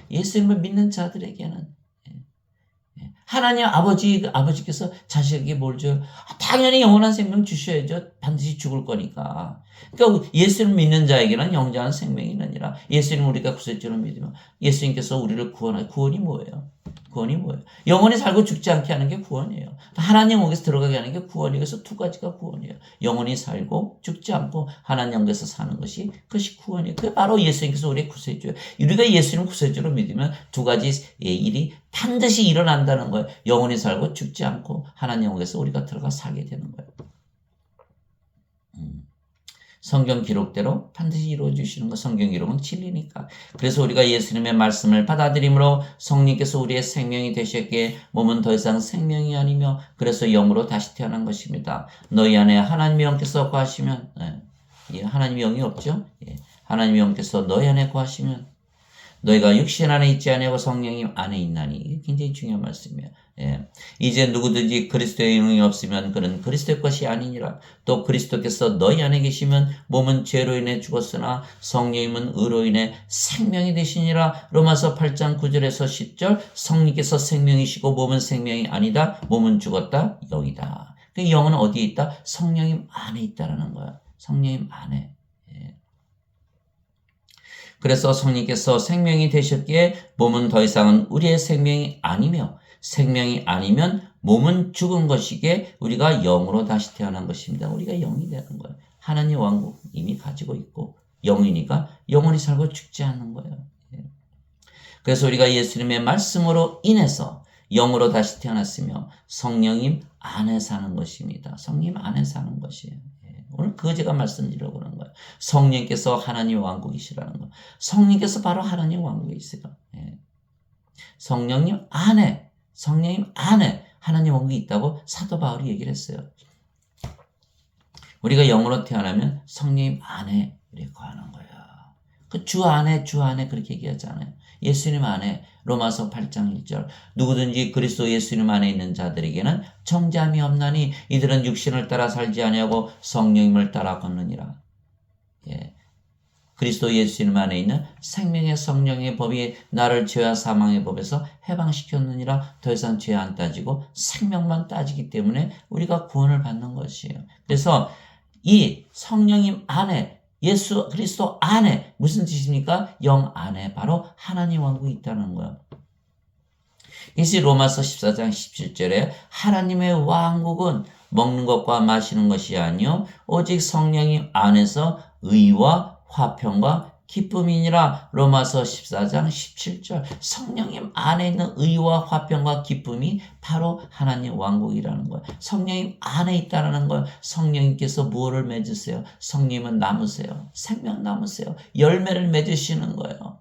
예수님을 믿는 자들에게는 하나님 아버지께서 자식에게 뭘 줘요? 당연히 영원한 생명 주셔야죠. 반드시 죽을 거니까. 그러니까 예수님 믿는 자에게는 영원한 생명이 아니라 예수님 우리가 구세주로 믿으면 예수님께서 우리를 구원할 구원이 뭐예요? 구원이 뭐예요? 영원히 살고 죽지 않게 하는 게 구원이에요. 하나님 영에서 들어가게 하는 게 구원이에요. 그래서 두 가지가 구원이에요. 영원히 살고 죽지 않고 하나님 영에서 사는 것이 그것이 구원이에요. 그게 바로 예수님께서 우리의 구세주예요. 우리가 예수님 구세주로 믿으면 두 가지 일이 반드시 일어난다는 거예요. 영원히 살고 죽지 않고 하나님 영에서 우리가 들어가 살게 되는 거예요. 성경 기록대로 반드시 이루어 주시는 거. 성경 기록은 진리니까. 그래서 우리가 예수님의 말씀을 받아들임으로 성령께서 우리의 생명이 되셨기에 몸은 더 이상 생명이 아니며 그래서 영으로 다시 태어난 것입니다. 너희 안에 하나님의 영께서 거하시면 하나님의 영이 없죠. 하나님의 영께서 너희 안에 거하시면 너희가 육신 안에 있지 아니하고 성령이 안에 있나니. 이게 굉장히 중요한 말씀이에요. 이제 누구든지 그리스도의 영이 없으면 그는 그리스도의 것이 아니니라. 또 그리스도께서 너희 안에 계시면 몸은 죄로 인해 죽었으나 성령님은 의로 인해 생명이 되시니라. 로마서 8장 9절에서 10절. 성령께서 생명이시고 몸은 생명이 아니다. 몸은 죽었다. 영이다. 그 영은 어디에 있다? 성령님 안에 있다라는 거야. 성령님 안에. 그래서 성령께서 생명이 되셨기에 몸은 더 이상은 우리의 생명이 아니며 생명이 아니면 몸은 죽은 것이기에 우리가 영으로 다시 태어난 것입니다. 우리가 영이 되는 거예요. 하나님 왕국 이미 가지고 있고 영이니까 영원히 살고 죽지 않는 거예요. 그래서 우리가 예수님의 말씀으로 인해서 영으로 다시 태어났으며 성령님 안에 사는 것입니다. 성령 안에 사는 것이에요. 오늘 그거 제가 말씀드리려고 하는 거예요. 성령께서 하나님 왕국이시라는 거. 성령께서 바로 하나님 왕국에 있어요. 성령님 안에 하나님 왕국이 있다고 사도 바울이 얘기를 했어요. 우리가 영으로 태어나면 성령님 안에 이렇게 거하는 거예요. 그 주 안에 그렇게 얘기하잖아요. 예수님 안에 로마서 8장 1절 누구든지 그리스도 예수님 안에 있는 자들에게는 정죄함이 없나니 이들은 육신을 따라 살지 아니하고 성령님을 따라 걷느니라. 그리스도 예수님 안에 있는 생명의 성령의 법이 나를 죄와 사망의 법에서 해방시켰느니라. 더 이상 죄 안 따지고 생명만 따지기 때문에 우리가 구원을 받는 것이에요. 그래서 이 성령님 안에 예수 그리스도 안에 무슨 뜻입니까? 영 안에 바로 하나님 왕국이 있다는 거예요. 이것이 로마서 14장 17절에 하나님의 왕국은 먹는 것과 마시는 것이 아니요 오직 성령님 안에서 의와 화평과 기쁨이니라. 로마서 14장 17절. 성령님 안에 있는 의와 화평과 기쁨이 바로 하나님 왕국이라는 거예요. 성령님 안에 있다는 거예요. 성령님께서 무엇을 맺으세요? 성령님은 나무세요. 생명 나무세요. 열매를 맺으시는 거예요.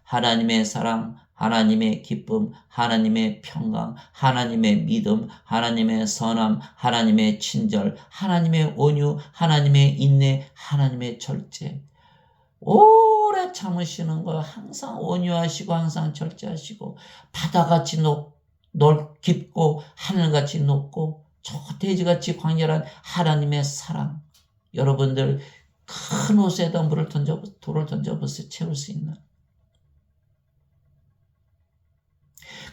하나님의 사랑, 하나님의 기쁨, 하나님의 평강, 하나님의 믿음, 하나님의 선함, 하나님의 친절, 하나님의 온유, 하나님의 인내, 하나님의 절제. 오래 참으시는 거 항상 온유하시고 항상 절제하시고 바다같이 깊고 하늘같이 높고 저 대지같이 광활한 하나님의 사랑. 여러분들 큰 옷에다 돌을 던져보세요. 채울 수 있나?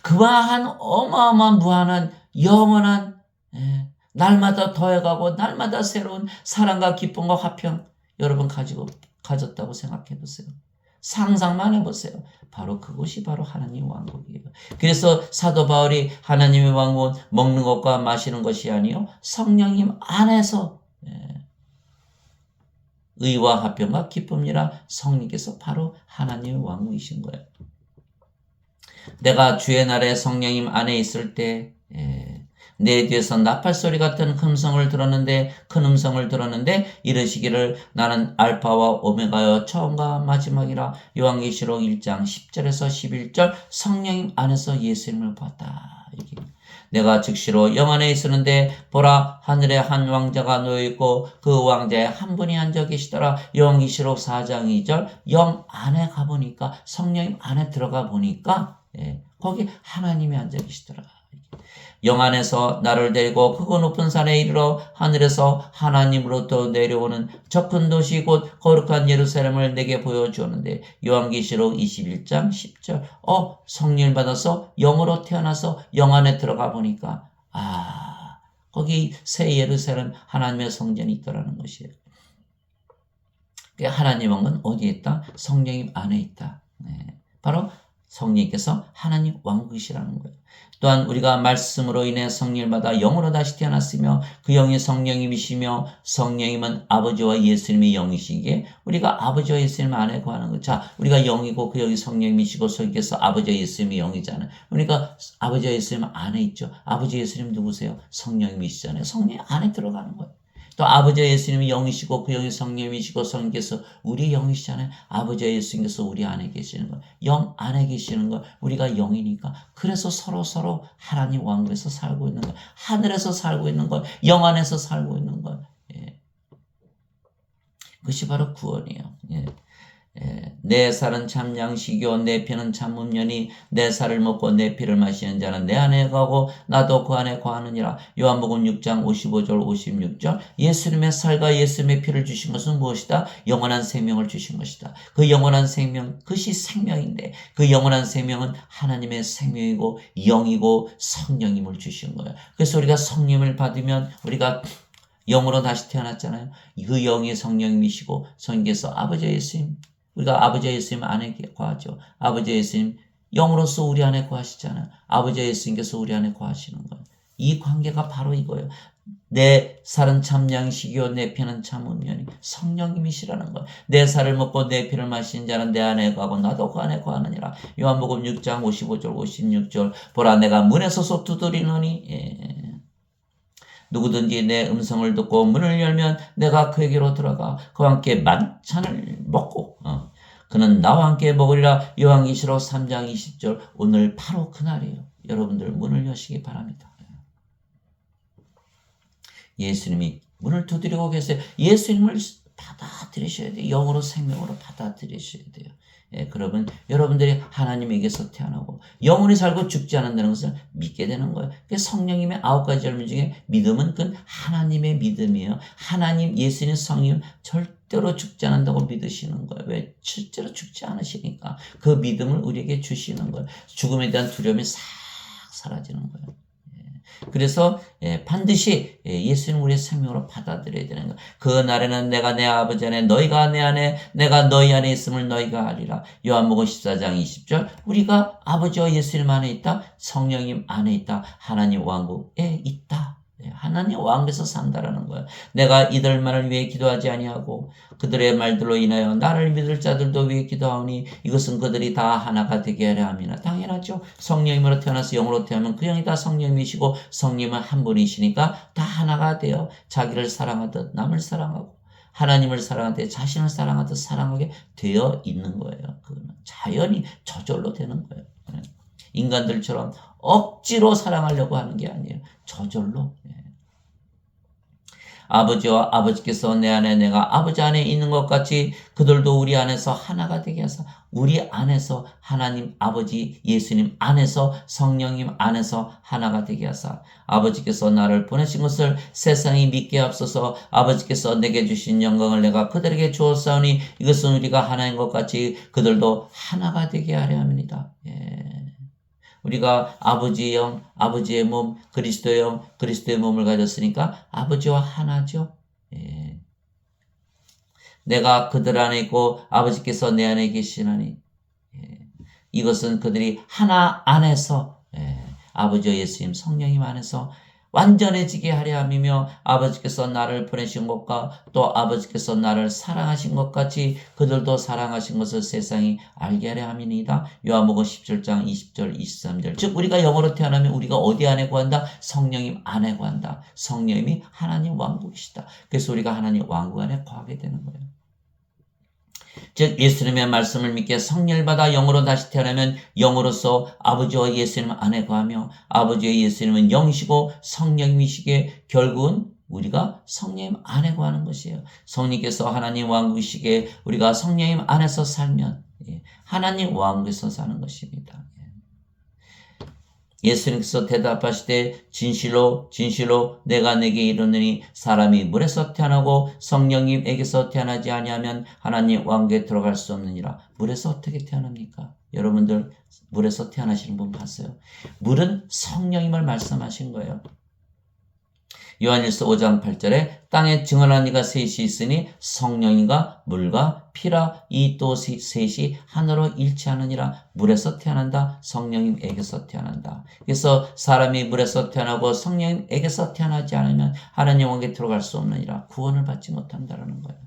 그와한 어마어마한 무한한 영원한 날마다 더해가고 날마다 새로운 사랑과 기쁨과 화평 여러분 가졌다고 생각해 보세요. 상상만 해보세요. 바로 그것이 바로 하나님 왕국이에요. 그래서 사도 바울이 하나님의 왕국은 먹는 것과 마시는 것이 아니요 성령님 안에서 의와 화평과 기쁨이라. 성령께서 바로 하나님의 왕국이신 거예요. 내가 주의 날에 성령님 안에 있을 때 내 뒤에서 나팔소리 같은 큰 음성을 들었는데 이르시기를 나는 알파와 오메가여 처음과 마지막이라. 요한계시록 1장 10절에서 11절. 성령님 안에서 예수님을 보았다. 이렇게. 내가 즉시로 영 안에 있었는데 보라 하늘에 한 왕자가 놓여있고 그 왕자에 한 분이 앉아 계시더라. 요한계시록 4장 2절. 영 안에 가보니까 성령님 안에 들어가 보니까 거기 하나님이 앉아 계시더라. 영 안에서 나를 데리고 크고 높은 산에 이르러 하늘에서 하나님으로부터 내려오는 저 큰 도시 곧 거룩한 예루살렘을 내게 보여주었는데 요한계시록 21장 10절. 성령을 받아서 영으로 태어나서 영 안에 들어가 보니까 거기 새 예루살렘 하나님의 성전이 있더라는 것이에요. 하나님 왕은 어디에 있다? 성령님 안에 있다. 바로 성령께서 하나님 왕국이시라는 거예요. 또한 우리가 말씀으로 인해 성령을 받아 영으로 다시 태어났으며 그 영이 성령님이시며 성령님은 아버지와 예수님의 영이시기에 우리가 아버지와 예수님 안에 거하는 거예요. 자, 우리가 영이고 그 영이 성령님이시고 성령께서 아버지와 예수님의 영이잖아요. 그러니까 아버지와 예수님 안에 있죠. 아버지 예수님 누구세요? 성령님이시잖아요. 성령 안에 들어가는 거예요. 또 아버지 예수님이 영이시고 그 영이 성령이시고 성령께서 우리 영이시잖아요. 아버지 예수님께서 우리 안에 계시는 거예요. 영 안에 계시는 거 우리가 영이니까. 그래서 서로 하나님 왕국에서 살고 있는 거예요. 하늘에서 살고 있는 거예요. 영 안에서 살고 있는 거예요. 예. 그것이 바로 구원이에요. 예. 내 살은 참 양식이요 내 피는 참 음료니 내 살을 먹고 내 피를 마시는 자는 내 안에 거하고 나도 그 안에 거하느니라. 요한복음 6장 55절 56절. 예수님의 살과 예수님의 피를 주신 것은 무엇이다? 영원한 생명을 주신 것이다. 그 영원한 생명, 그것이 생명인데 그 영원한 생명은 하나님의 생명이고 영이고 성령임을 주신 거예요. 그래서 우리가 성령을 받으면 우리가 영으로 다시 태어났잖아요. 그 영이 성령이시고 성령께서 아버지 예수님, 우리가 아버지 예수님 안에 거하죠. 아버지 예수님 영으로서 우리 안에 거하시잖아요. 아버지 예수님께서 우리 안에 거하시는 거예요. 이 관계가 바로 이거예요. 내 살은 참 양식이요 내 피는 참 음료니 성령님이시라는 거예요. 내 살을 먹고 내 피를 마시는 자는 내 안에 거하고 나도 그 안에 거하느니라. 요한복음 6장 55절 56절. 보라 내가 문에 서서 두드리노니 누구든지 내 음성을 듣고 문을 열면 내가 그에게로 들어가 그와 함께 만찬을 먹고 그는 나와 함께 먹으리라. 요한계시록 3장 20절. 오늘 바로 그날이에요. 여러분들 문을 여시기 바랍니다. 예수님이 문을 두드리고 계세요. 예수님을 받아들이셔야 돼요. 영으로 생명으로 받아들이셔야 돼요. 예, 그러면 여러분들이 하나님에게서 태어나고 영원히 살고 죽지 않는다는 것을 믿게 되는 거예요. 성령님의 9가지 열매 중에 믿음은 그 하나님의 믿음이에요. 하나님, 예수님, 성령 절대로 죽지 않는다고 믿으시는 거예요. 왜? 실제로 죽지 않으시니까 그 믿음을 우리에게 주시는 거예요. 죽음에 대한 두려움이 싹 사라지는 거예요. 그래서 반드시 예수님 우리의 생명으로 받아들여야 되는 거예요. 그 날에는 내가 내 아버지 안에 너희가 내 안에 내가 너희 안에 있음을 너희가 알리라. 요한복음 14장 20절. 우리가 아버지와 예수님 안에 있다. 성령님 안에 있다. 하나님 왕국에 있다. 하나님 왕국에서 산다라는 거예요. 내가 이들만을 위해 기도하지 아니하고 그들의 말들로 인하여 나를 믿을 자들도 위해 기도하오니 이것은 그들이 다 하나가 되게 하려 함이나. 당연하죠. 성령님으로 태어나서 영으로 태어나면 그 영이 다 성령님이시고 성령은 한 분이시니까 다 하나가 되어 자기를 사랑하듯 남을 사랑하고 하나님을 사랑하듯 자신을 사랑하듯 사랑하게 되어 있는 거예요. 그거는 자연히 저절로 되는 거예요. 인간들처럼 억지로 사랑하려고 하는 게 아니에요. 저절로. 아버지와 아버지께서 내 안에 내가 아버지 안에 있는 것 같이 그들도 우리 안에서 하나가 되게 하사 우리 안에서 하나님 아버지 예수님 안에서 성령님 안에서 하나가 되게 하사 아버지께서 나를 보내신 것을 세상이 믿게 앞서서 아버지께서 내게 주신 영광을 내가 그들에게 주었사오니 이것은 우리가 하나인 것 같이 그들도 하나가 되게 하려 함이니이다. 우리가 아버지의 영, 아버지의 몸, 그리스도의 영, 그리스도의 몸을 가졌으니까 아버지와 하나죠. 내가 그들 안에 있고 아버지께서 내 안에 계시나니 이것은 그들이 하나 안에서 아버지와 예수님 성령님 안에서 완전해지게 하려 함이며 아버지께서 나를 보내신 것과 또 아버지께서 나를 사랑하신 것 같이 그들도 사랑하신 것을 세상이 알게 하려 함이니이다. 요한복음 17장 20절 23절. 즉 우리가 영으로 태어나면 우리가 어디 안에 거한다? 성령님 안에 거한다. 성령님이 하나님 왕국이시다. 그래서 우리가 하나님 왕국 안에 거하게 되는 거예요. 즉 예수님의 말씀을 믿게 성령을 받아 영으로 다시 태어나면 영으로서 아버지와 예수님 안에 거하며 아버지와 예수님은 영이시고 성령이시기에 결국은 우리가 성령님 안에 거하는 것이에요. 성령께서 하나님 왕국이시기에 우리가 성령님 안에서 살면 하나님 왕국에서 사는 것입니다. 예수님께서 대답하시되 진실로 진실로 내가 내게 이르노니 사람이 물에서 태어나고 성령님에게서 태어나지 아니하면 하나님 왕국에 들어갈 수 없느니라. 물에서 어떻게 태어납니까? 여러분들 물에서 태어나시는 분 봤어요? 물은 성령님을 말씀하신 거예요. 요한일서 5장 8절에 땅에 증언한 이가 셋이 있으니 성령인가 물과 피라 이 또 셋이 하나로 일치하느니라. 물에서 태어난다. 성령님에게서 태어난다. 그래서 사람이 물에서 태어나고 성령님에게서 태어나지 않으면 하나님 왕국에 들어갈 수 없느니라. 구원을 받지 못한다는 거예요.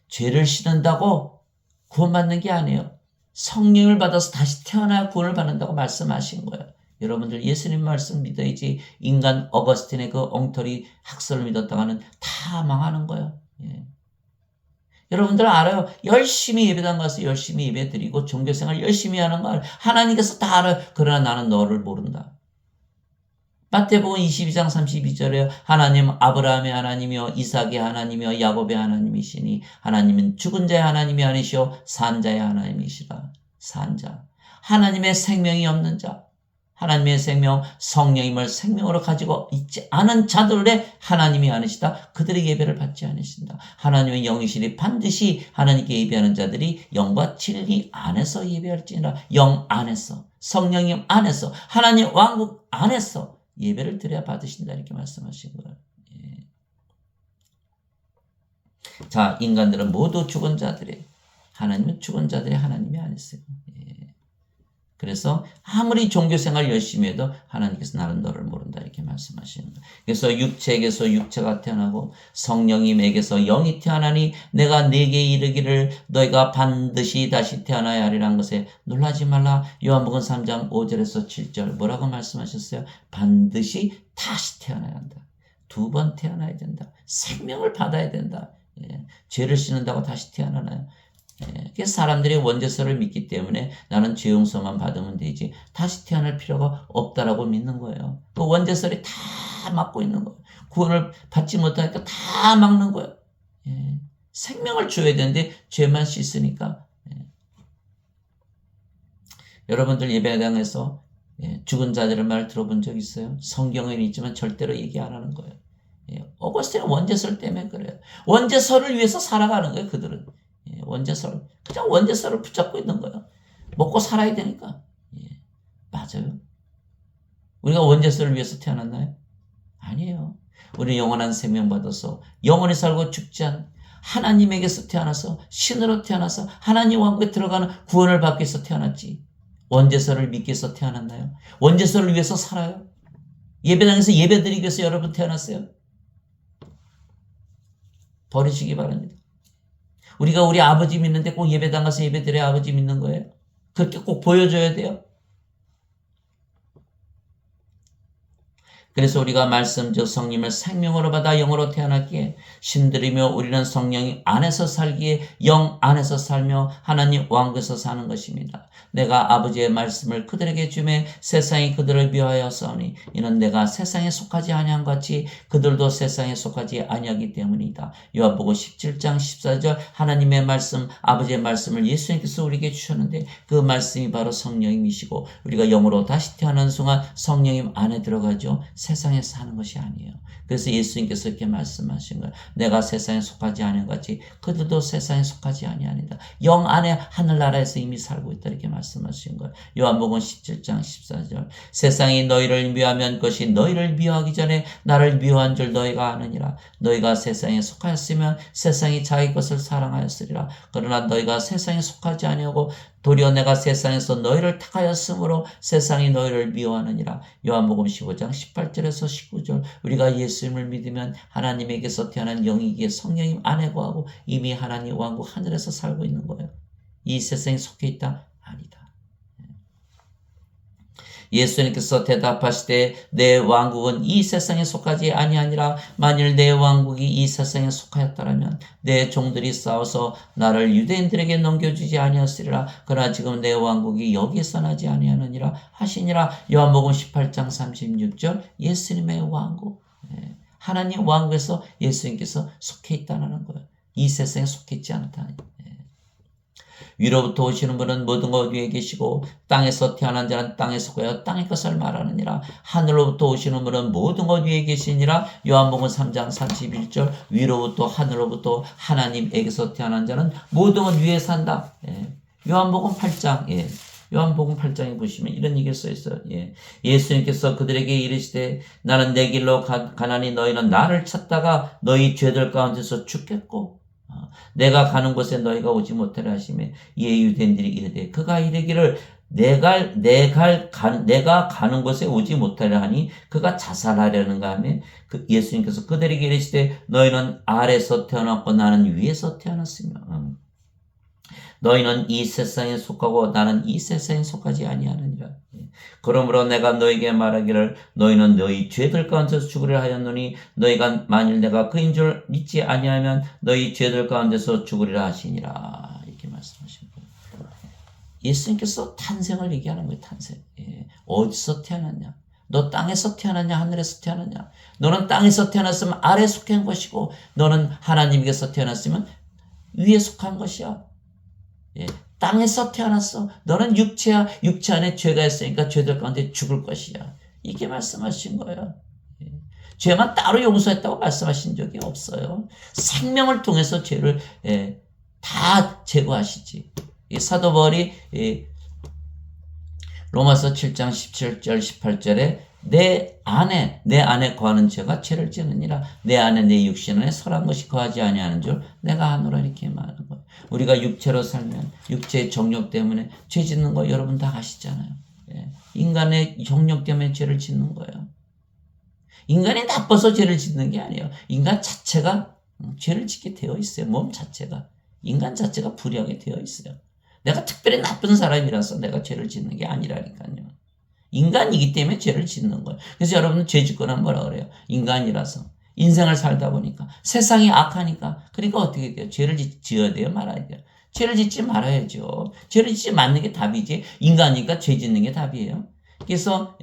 죄를 씻는다고 구원받는 게 아니에요. 성령을 받아서 다시 태어나야 구원을 받는다고 말씀하신 거예요. 여러분들 예수님 말씀 믿어야지 인간 어거스틴의 그 엉터리 학설을 믿었다가는 다 망하는 거예요. 예. 여러분들 알아요. 열심히 예배당 가서 열심히 예배 드리고 종교생활 열심히 하는 거 하나님께서 다 알아요. 그러나 나는 너를 모른다. 마태복음 22장 32절에 하나님 아브라함의 하나님이요 이삭의 하나님이요 야곱의 하나님이시니 하나님은 죽은 자의 하나님이 아니시오 산 자의 하나님이시라. 산 자. 하나님의 생명이 없는 자. 하나님의 생명 성령임을 생명으로 가지고 있지 않은 자들의 하나님이 아니시다. 그들의 예배를 받지 않으신다. 하나님의 영이시니 반드시 하나님께 예배하는 자들이 영과 진리 안에서 예배할지니라. 영 안에서 성령님 안에서 하나님 왕국 안에서 예배를 드려야 받으신다 이렇게 말씀하신 거예요. 예. 자, 인간들은 모두 죽은 자들이 하나님은 죽은 자들의 하나님이 아니세요. 예. 그래서 아무리 종교생활 열심히 해도 하나님께서 나는 너를 모른다 이렇게 말씀하시는 거예요. 그래서 육체에게서 육체가 태어나고 성령님에게서 영이 태어나니 내가 네게 이르기를 너희가 반드시 다시 태어나야 하리라는 것에 놀라지 말라. 요한복음 3장 5절에서 7절 뭐라고 말씀하셨어요? 반드시 다시 태어나야 한다. 2번 태어나야 된다. 생명을 받아야 된다. 예. 죄를 씻는다고 다시 태어나나요? 그래서 사람들이 원죄서를 믿기 때문에 나는 죄 용서만 받으면 되지 다시 태어날 필요가 없다라고 믿는 거예요. 그 원죄서를 다 막고 있는 거예요. 구원을 받지 못하니까 다 막는 거예요. 예. 생명을 줘야 되는데 죄만 씻으니까. 예. 여러분들 예배당에서 죽은 자들의 말 들어본 적 있어요? 성경에는 있지만 절대로 얘기 안 하는 거예요. 어거스틴은 원죄설 때문에 그래요. 원죄설을 위해서 살아가는 거예요. 그들은. 원죄설, 그냥 원죄설을 붙잡고 있는 거예요. 먹고 살아야 되니까. 예, 맞아요. 우리가 원죄설을 위해서 태어났나요? 아니에요. 우리는 영원한 생명 받아서 영원히 살고 죽지 않은 하나님에게서 태어나서 신으로 태어나서 하나님 왕국에 들어가는 구원을 받기 위해서 태어났지. 원죄설을 믿기 위해서 태어났나요? 원죄설을 위해서 살아요. 예배당에서 예배드리기 위해서 여러분 태어났어요. 버리시기 바랍니다. 우리가 우리 아버지 믿는데 꼭 예배당 가서 예배드려야 아버지 믿는 거예요? 그렇게 꼭 보여줘야 돼요? 그래서 우리가 말씀 즉 성령을 생명으로 받아 영으로 태어났기에 신들이며 우리는 성령이 안에서 살기에 영 안에서 살며 하나님 왕국에서 사는 것입니다. 내가 아버지의 말씀을 그들에게 주매 세상이 그들을 미워하여 싸우니 이는 내가 세상에 속하지 아니한 같이 그들도 세상에 속하지 아니하기 때문이다. 요한복음 17장 14절 하나님의 말씀 아버지의 말씀을 예수님께서 우리에게 주셨는데 그 말씀이 바로 성령님이시고 우리가 영으로 다시 태어난 순간 성령님 안에 들어가죠. 세상에 사는 것이 아니에요. 그래서 예수님께서 이렇게 말씀하신 거예요. 내가 세상에 속하지 아니한 같이 그들도 세상에 속하지 아니하니다. 영 안에 하늘나라에서 이미 살고 있다 이렇게 말씀하신 거예요. 요한복음 17장 14절 세상이 너희를 미워하면 그것이 너희를 미워하기 전에 나를 미워한 줄 너희가 아느니라. 너희가 세상에 속하였으면 세상이 자기 것을 사랑하였으리라. 그러나 너희가 세상에 속하지 아니하고 도리어 내가 세상에서 너희를 택하였으므로 세상이 너희를 미워하느니라. 요한복음 15장 18절에서 19절 우리가 예수님을 믿으면 하나님에게서 태어난 영이기에 성령님 안에 거하고 이미 하나님 왕국 하늘에서 살고 있는 거예요. 이 세상에 속해 있다? 아니다. 예수님께서 대답하시되 내 왕국은 이 세상에 속하지 아니하니라. 만일 내 왕국이 이 세상에 속하였더라면 내 종들이 싸워서 나를 유대인들에게 넘겨주지 아니하였으리라. 그러나 지금 내 왕국이 여기에서 나지 아니하느니라 하시니라. 요한복음 18장 36절 예수님의 왕국 하나님 왕국에서 예수님께서 속해 있다는 거예요. 이 세상에 속해 있지 않다. 위로부터 오시는 분은 모든 것 위에 계시고 땅에서 태어난 자는 땅에 속하여 땅의 것을 말하느니라. 하늘로부터 오시는 분은 모든 것 위에 계시니라. 요한복음 3장 41절 위로부터 하늘로부터 하나님에게서 태어난 자는 모든 것 위에 산다. 요한복음 8장 요한복음 8장에 보시면 이런 얘기가 써있어요. 예수님께서 그들에게 이르시되 나는 내 길로 가나니 너희는 나를 찾다가 너희 죄들 가운데서 죽겠고 내가 가는 곳에 너희가 오지 못하려 하시매 이에 유대인들이 이르되 그가 이르기를 내가 가는 곳에 오지 못하려 하니 그가 자살하려는가 하며 예수님께서 그들에게 이르시되 너희는 아래에서 태어났고 나는 위에서 태어났으며 너희는 이 세상에 속하고 나는 이 세상에 속하지 아니하느니라. 그러므로 내가 너에게 말하기를 너희는 너희 죄들 가운데서 죽으리라 하였노니 너희가 만일 내가 그인 줄 믿지 아니하면 너희 죄들 가운데서 죽으리라 하시니라. 이렇게 말씀하신 거예요. 예수님께서 탄생을 얘기하는 거예요. 탄생. 어디서 태어났냐? 너 땅에서 태어났냐? 하늘에서 태어났냐? 너는 땅에서 태어났으면 아래에 속한 것이고 너는 하나님께서 태어났으면 위에 속한 것이야. 땅에서 태어났어. 너는 육체야. 육체 안에 죄가 있으니까 죄들 가운데 죽을 것이야. 이렇게 말씀하신 거예요. 죄만 따로 용서했다고 말씀하신 적이 없어요. 생명을 통해서 죄를 다 제거하시지. 사도 바울이 로마서 7장 17절 18절에 내 안에 거하는 죄가 죄를 지느니라. 내 안에 내 육신 안에 선한 것이 거하지 아니하는 줄 내가 아노라. 이렇게 말하는 거예요. 우리가 육체로 살면 육체의 정욕 때문에 죄 짓는 거 여러분 다 아시잖아요. 인간의 정욕 때문에 죄를 짓는 거예요. 인간이 나빠서 죄를 짓는 게 아니에요. 인간 자체가 죄를 짓게 되어 있어요. 몸 자체가. 인간 자체가 불의하게 되어 있어요. 내가 특별히 나쁜 사람이라서 내가 죄를 짓는 게 아니라니까요. 인간이기 때문에 죄를 짓는 거예요. 그래서 여러분 죄 짓거나 뭐라 그래요? 인간이라서. 인생을 살다 보니까. 세상이 악하니까. 그러니까 어떻게 돼요? 죄를 지어야 돼요? 말아야 돼요? 죄를 짓지 말아야죠. 죄를 짓지 말는 게 답이지. 인간이니까 죄 짓는 게 답이에요. 그래서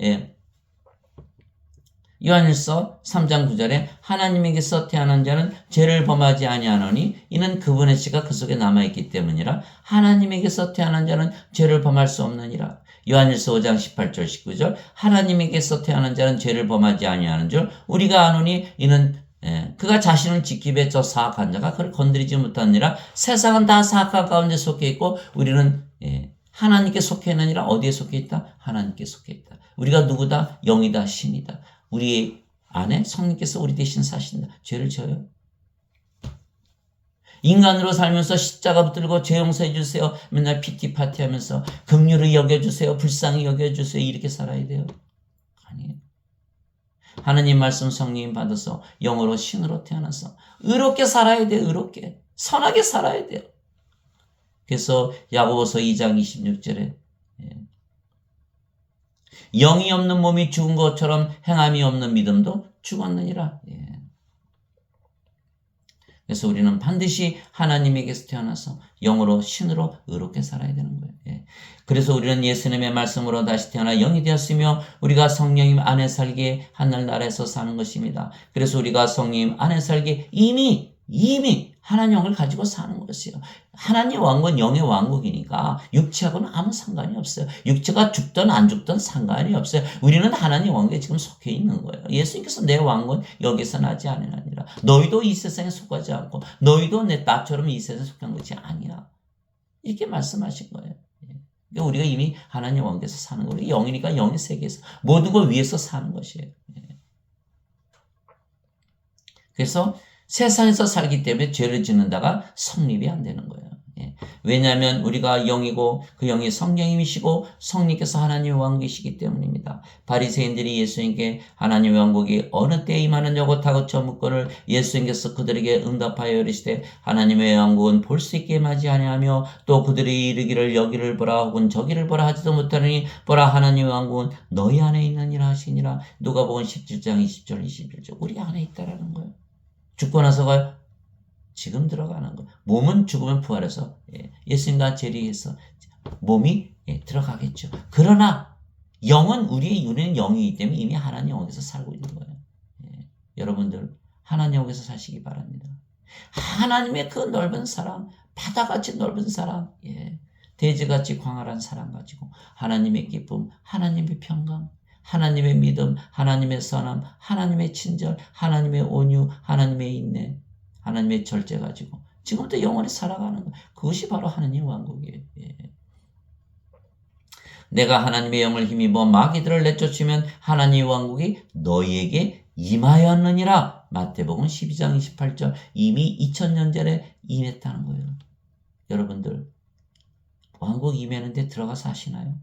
요한일서 3장 9절에 하나님에게서 태어난 자는 죄를 범하지 아니하노니 이는 그분의 씨가 그 속에 남아있기 때문이라. 하나님에게서 태어난 자는 죄를 범할 수 없느니라. 요한일서 5장 18절 19절 하나님에게서 태어난 자는 죄를 범하지 아니하는 줄 우리가 아노니 이는 그가 자신을 지키기 위해 저 사악한 자가 그를 건드리지 못하느니라. 세상은 다 사악한 가운데 속해 있고 우리는 하나님께 속해 있느니라. 어디에 속해 있다? 하나님께 속해 있다. 우리가 누구다? 영이다, 신이다. 우리 안에 성령께서 우리 대신 사신다. 죄를 져요. 인간으로 살면서 십자가 붙들고 죄 용서해 주세요. 맨날 피티파티 하면서 긍휼히 여겨주세요. 불쌍히 여겨주세요. 이렇게 살아야 돼요. 아니에요. 하나님 말씀 성령 받아서 영으로 신으로 태어나서 의롭게 살아야 돼요. 의롭게. 선하게 살아야 돼요. 그래서 야고보서 2장 26절에 영이 없는 몸이 죽은 것처럼 행함이 없는 믿음도 죽었느니라. 그래서 우리는 반드시 하나님에게서 태어나서 영으로 신으로 의롭게 살아야 되는 거예요. 그래서 우리는 예수님의 말씀으로 다시 태어나 영이 되었으며 우리가 성령님 안에 살기에 하늘나라에서 사는 것입니다. 그래서 우리가 성령님 안에 살기에 이미 하나님 영을 가지고 사는 것이에요. 하나님 왕국은 영의 왕국이니까 육체하고는 아무 상관이 없어요. 육체가 죽든 안 죽든 상관이 없어요. 우리는 하나님 왕국에 지금 속해 있는 거예요. 예수님께서 내 왕국은 여기서 나지 아니하니라. 너희도 이 세상에 속하지 않고 너희도 나처럼 이 세상에 속한 것이 아니야. 이렇게 말씀하신 거예요. 그러니까 우리가 이미 하나님 왕국에서 사는 거예요. 우리 영이니까 영의 세계에서 모든 걸 위해서 사는 것이에요. 그래서 세상에서 살기 때문에 죄를 짓는다가 성립이 안 되는 거예요. 왜냐하면 우리가 영이고 그 영이 성령님이시고 성령께서 하나님의 왕국이시기 때문입니다. 바리새인들이 예수님께 하나님의 왕국이 어느 때에 임하느냐고 다그쳐 묻거늘 예수님께서 그들에게 응답하여 이르시되 하나님의 왕국은 볼 수 있게 임하지 아니하며 또 그들이 이르기를 여기를 보라 혹은 저기를 보라 하지도 못하느니 보라 하나님의 왕국은 너희 안에 있느니라 하시니라. 누가복음 17장 20절 21절 우리 안에 있다라는 거예요. 죽고 나서가 지금 들어가는 거. 몸은 죽으면 부활해서 예수님과 재림해서 몸이 들어가겠죠. 그러나 영은 우리의 윤회는 영이기 때문에 이미 하나님 영에서 살고 있는 거예요. 여러분들 하나님 영에서 사시기 바랍니다. 하나님의 그 넓은 사랑, 바다같이 넓은 사랑, 대지같이 광활한 사랑 가지고 하나님의 기쁨, 하나님의 평강, 하나님의 믿음, 하나님의 선함, 하나님의 친절, 하나님의 온유, 하나님의 인내, 하나님의 절제 가지고 지금부터 영원히 살아가는 것. 그것이 바로 하나님의 왕국이에요. 내가 하나님의 영을 힘입어 마귀들을 내쫓으면 하나님의 왕국이 너희에게 임하였느니라. 마태복음 12장 28절 이미 2000년 전에 임했다는 거예요. 여러분들 왕국 임했는데 들어가서 하시나요?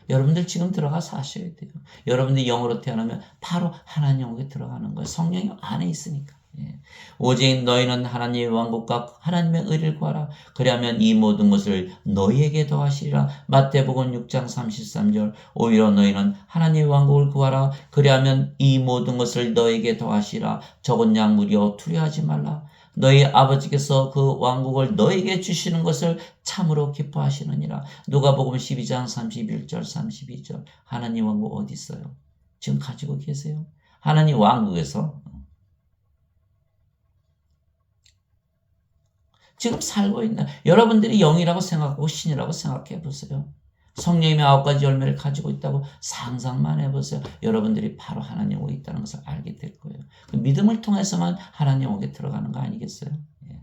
여러분들 지금 들어가서 하셔야 돼요. 여러분들이 영으로 태어나면 바로 하나님 영국에 들어가는 거예요. 성령이 안에 있으니까. 예. 오직 너희는 하나님의 왕국과 하나님의 의를 구하라. 그리하면 이 모든 것을 너희에게 더하시리라. 마태복음 6장 33절. 오히려 너희는 하나님의 왕국을 구하라. 그리하면 이 모든 것을 너희에게 더하시리라. 적은 양물이여 두려워하지 말라. 너희 아버지께서 그 왕국을 너희에게 주시는 것을 참으로 기뻐하시느니라. 누가복음 12장 31절 32절. 하나님 왕국 어디 있어요? 지금 가지고 계세요? 하나님 왕국에서 지금 살고 있나? 여러분들이 영이라고 생각하고 신이라고 생각해 보세요. 성령님의 9가지 열매를 가지고 있다고 상상만 해보세요. 여러분들이 바로 하나님 옥에 있다는 것을 알게 될 거예요. 그 믿음을 통해서만 하나님 옥에 들어가는 거 아니겠어요? 예.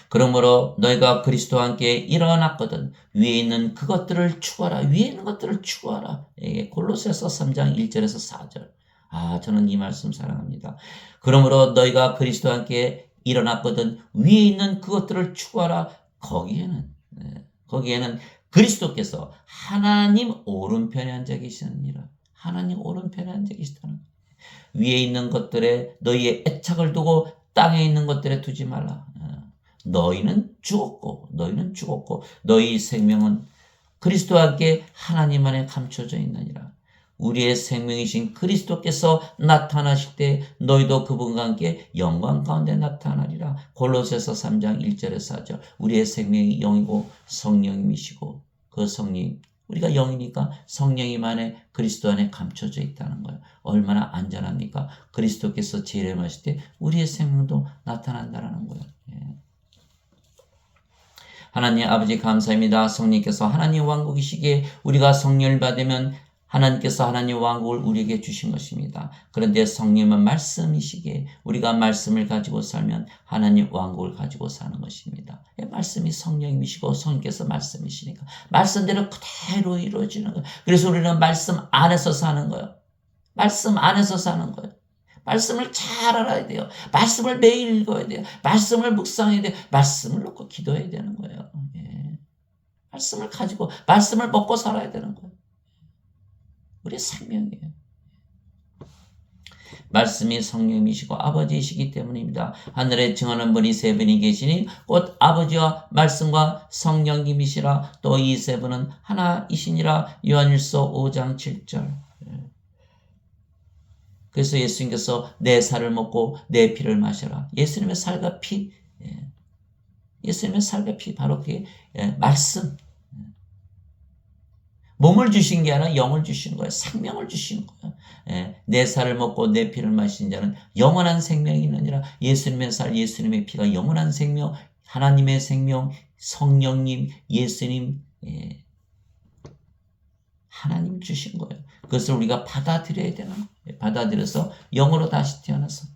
그러므로 너희가 그리스도와 함께 일어났거든 위에 있는 그것들을 추구하라. 위에 있는 것들을 추구하라. 예. 골로새서 3장 1절에서 4절. 저는 이 말씀 사랑합니다. 그러므로 너희가 그리스도와 함께 일어났거든 위에 있는 그것들을 추구하라. 거기에는 그리스도께서 하나님 오른편에 앉아 계시느니라. 하나님 오른편에 앉아 계시다는 위에 있는 것들에 너희의 애착을 두고 땅에 있는 것들에 두지 말라. 너희는 죽었고 너희 생명은 그리스도와 함께 하나님 안에 감춰져 있느니라. 우리의 생명이신 그리스도께서 나타나실 때 너희도 그분과 함께 영광 가운데 나타나리라. 골로새서 3장 1절에서 4절. 우리의 생명이 영이고 성령님이시고 그 성령 우리가 영이니까 성령님 안에 그리스도 안에 감춰져 있다는 거예요. 얼마나 안전합니까? 그리스도께서 재림하실 때 우리의 생명도 나타난다는 거예요. 예. 하나님 아버지 감사합니다. 성령께서 하나님 왕국이시기에 우리가 성령을 받으면 하나님께서 하나님 왕국을 우리에게 주신 것입니다. 그런데 성령은 말씀이시기에 우리가 말씀을 가지고 살면 하나님 왕국을 가지고 사는 것입니다. 말씀이 성령이시고 성령께서 말씀이시니까 말씀대로 그대로 이루어지는 거예요. 그래서 우리는 말씀 안에서 사는 거예요. 말씀 안에서 사는 거예요. 말씀을 잘 알아야 돼요. 말씀을 매일 읽어야 돼요. 말씀을 묵상해야 돼요. 말씀을 놓고 기도해야 되는 거예요. 예. 말씀을 가지고 말씀을 먹고 살아야 되는 거예요. 우리의 생명이에요. 말씀이 성령이시고 아버지이시기 때문입니다. 하늘에 증언하는 분이 세 분이 계시니 곧 아버지와 말씀과 성령님이시라. 또 이 세 분은 하나이시니라. 요한일서 5장 7절. 그래서 예수님께서 내 살을 먹고 내 피를 마셔라. 예수님의 살과 피, 예수님의 살과 피 바로 그게 말씀. 몸을 주신 게 아니라 영을 주시는 거예요. 생명을 주시는 거예요. 내 살을 먹고 내 피를 마신 자는 영원한 생명이 있느니라. 예수님의 살, 예수님의 피가 영원한 생명, 하나님의 생명, 성령님, 예수님, 하나님 주신 거예요. 그것을 우리가 받아들여야 되는 거예요. 받아들여서 영으로 다시 태어나서.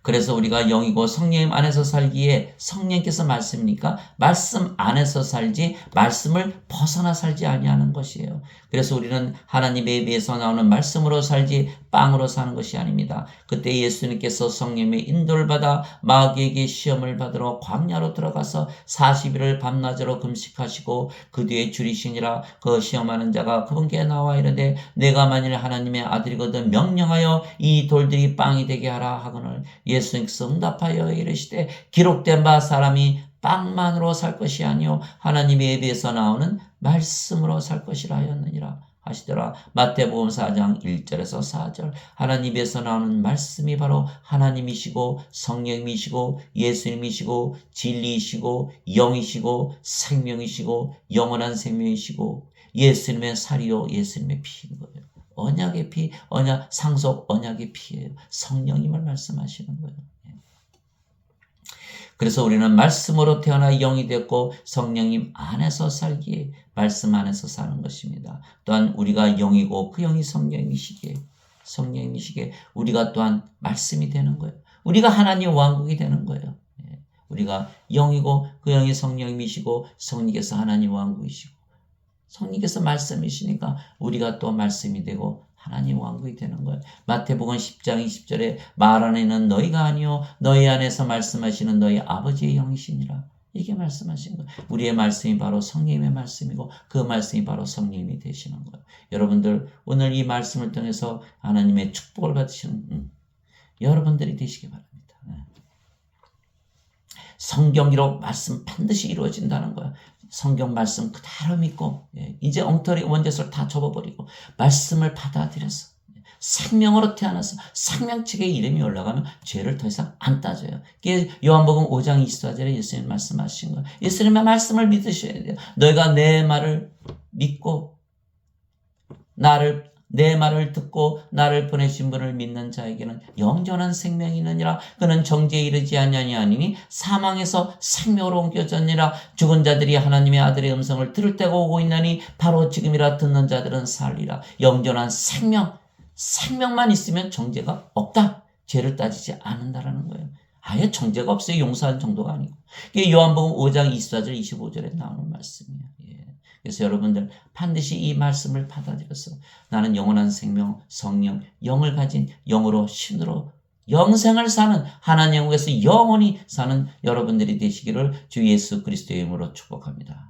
그래서 우리가 영이고 성령 안에서 살기에 성령께서 말씀이니까 말씀 안에서 살지 말씀을 벗어나 살지 아니하는 것이에요. 그래서 우리는 하나님의 입에서 나오는 말씀으로 살지 빵으로 사는 것이 아닙니다. 그때 예수님께서 성령의 인도를 받아 마귀에게 시험을 받으러 광야로 들어가서 40일을 밤낮으로 금식하시고 그 뒤에 줄이시니라. 그 시험하는 자가 그분께 나와 이르되 내가 만일 하나님의 아들이거든 명령하여 이 돌들이 빵이 되게 하라 하거늘 예수님께서 응답하여 이르시되 기록된 바 사람이 빵만으로 살 것이 아니요 하나님의 입에서 나오는 말씀으로 살 것이라 하였느니라 하시더라. 마태복음 4장 1절에서 4절. 하나님에서 나오는 말씀이 바로 하나님이시고 성령이시고 예수님이시고 진리이시고 영이시고 생명이시고 영원한 생명이시고 예수님의 살이요 예수님의 피인 거예요. 언약의 피, 상속 언약의 피예요. 성령님을 말씀하시는 거예요. 그래서 우리는 말씀으로 태어나 영이 됐고 성령님 안에서 살기에 말씀 안에서 사는 것입니다. 또한 우리가 영이고 그 영이 성령이시기에 우리가 또한 말씀이 되는 거예요. 우리가 하나님 왕국이 되는 거예요. 우리가 영이고 그 영이 성령이시고 성령께서 하나님 왕국이시고 성령께서 말씀이시니까 우리가 또 말씀이 되고 하나님 왕국이 되는 거예요. 마태복음 10장 20절에 말 안에는 너희가 아니요 너희 안에서 말씀하시는 너희 아버지의 영이시니라. 이게 말씀하신 거예요. 우리의 말씀이 바로 성령님의 말씀이고 그 말씀이 바로 성령님이 되시는 거예요. 여러분들 오늘 이 말씀을 통해서 하나님의 축복을 받으시는 여러분들이 되시기 바랍니다. 성경기록 말씀 반드시 이루어진다는 거야. 성경 말씀 그대로 믿고 이제 엉터리 원죄설 다 접어버리고 말씀을 받아들여서 생명으로 태어나서 생명책에 이름이 올라가면 죄를 더 이상 안 따져요. 이게 요한복음 5장 24절에 예수님 말씀하신 거예요. 예수님의 말씀을 믿으셔야 돼요. 너희가 내 말을 믿고 내 말을 듣고 나를 보내신 분을 믿는 자에게는 영원한 생명이 있느니라. 그는 정죄에 이르지 아니하니 사망에서 생명으로 옮겨졌느니라. 죽은 자들이 하나님의 아들의 음성을 들을 때가 오고 있나니 바로 지금이라. 듣는 자들은 살리라. 영원한 생명만 있으면 정죄가 없다. 죄를 따지지 않는다라는 거예요. 아예 정죄가 없어요. 용서할 정도가 아니고. 이게 요한복음 5장 24절 25절에 나오는 말씀이에요. 그래서 여러분들 반드시 이 말씀을 받아들여서 나는 영원한 생명, 성령, 영을 가진 영으로 신으로 영생을 사는 하나님 영국에서 영원히 사는 여러분들이 되시기를 주 예수 그리스도의 이름으로 축복합니다.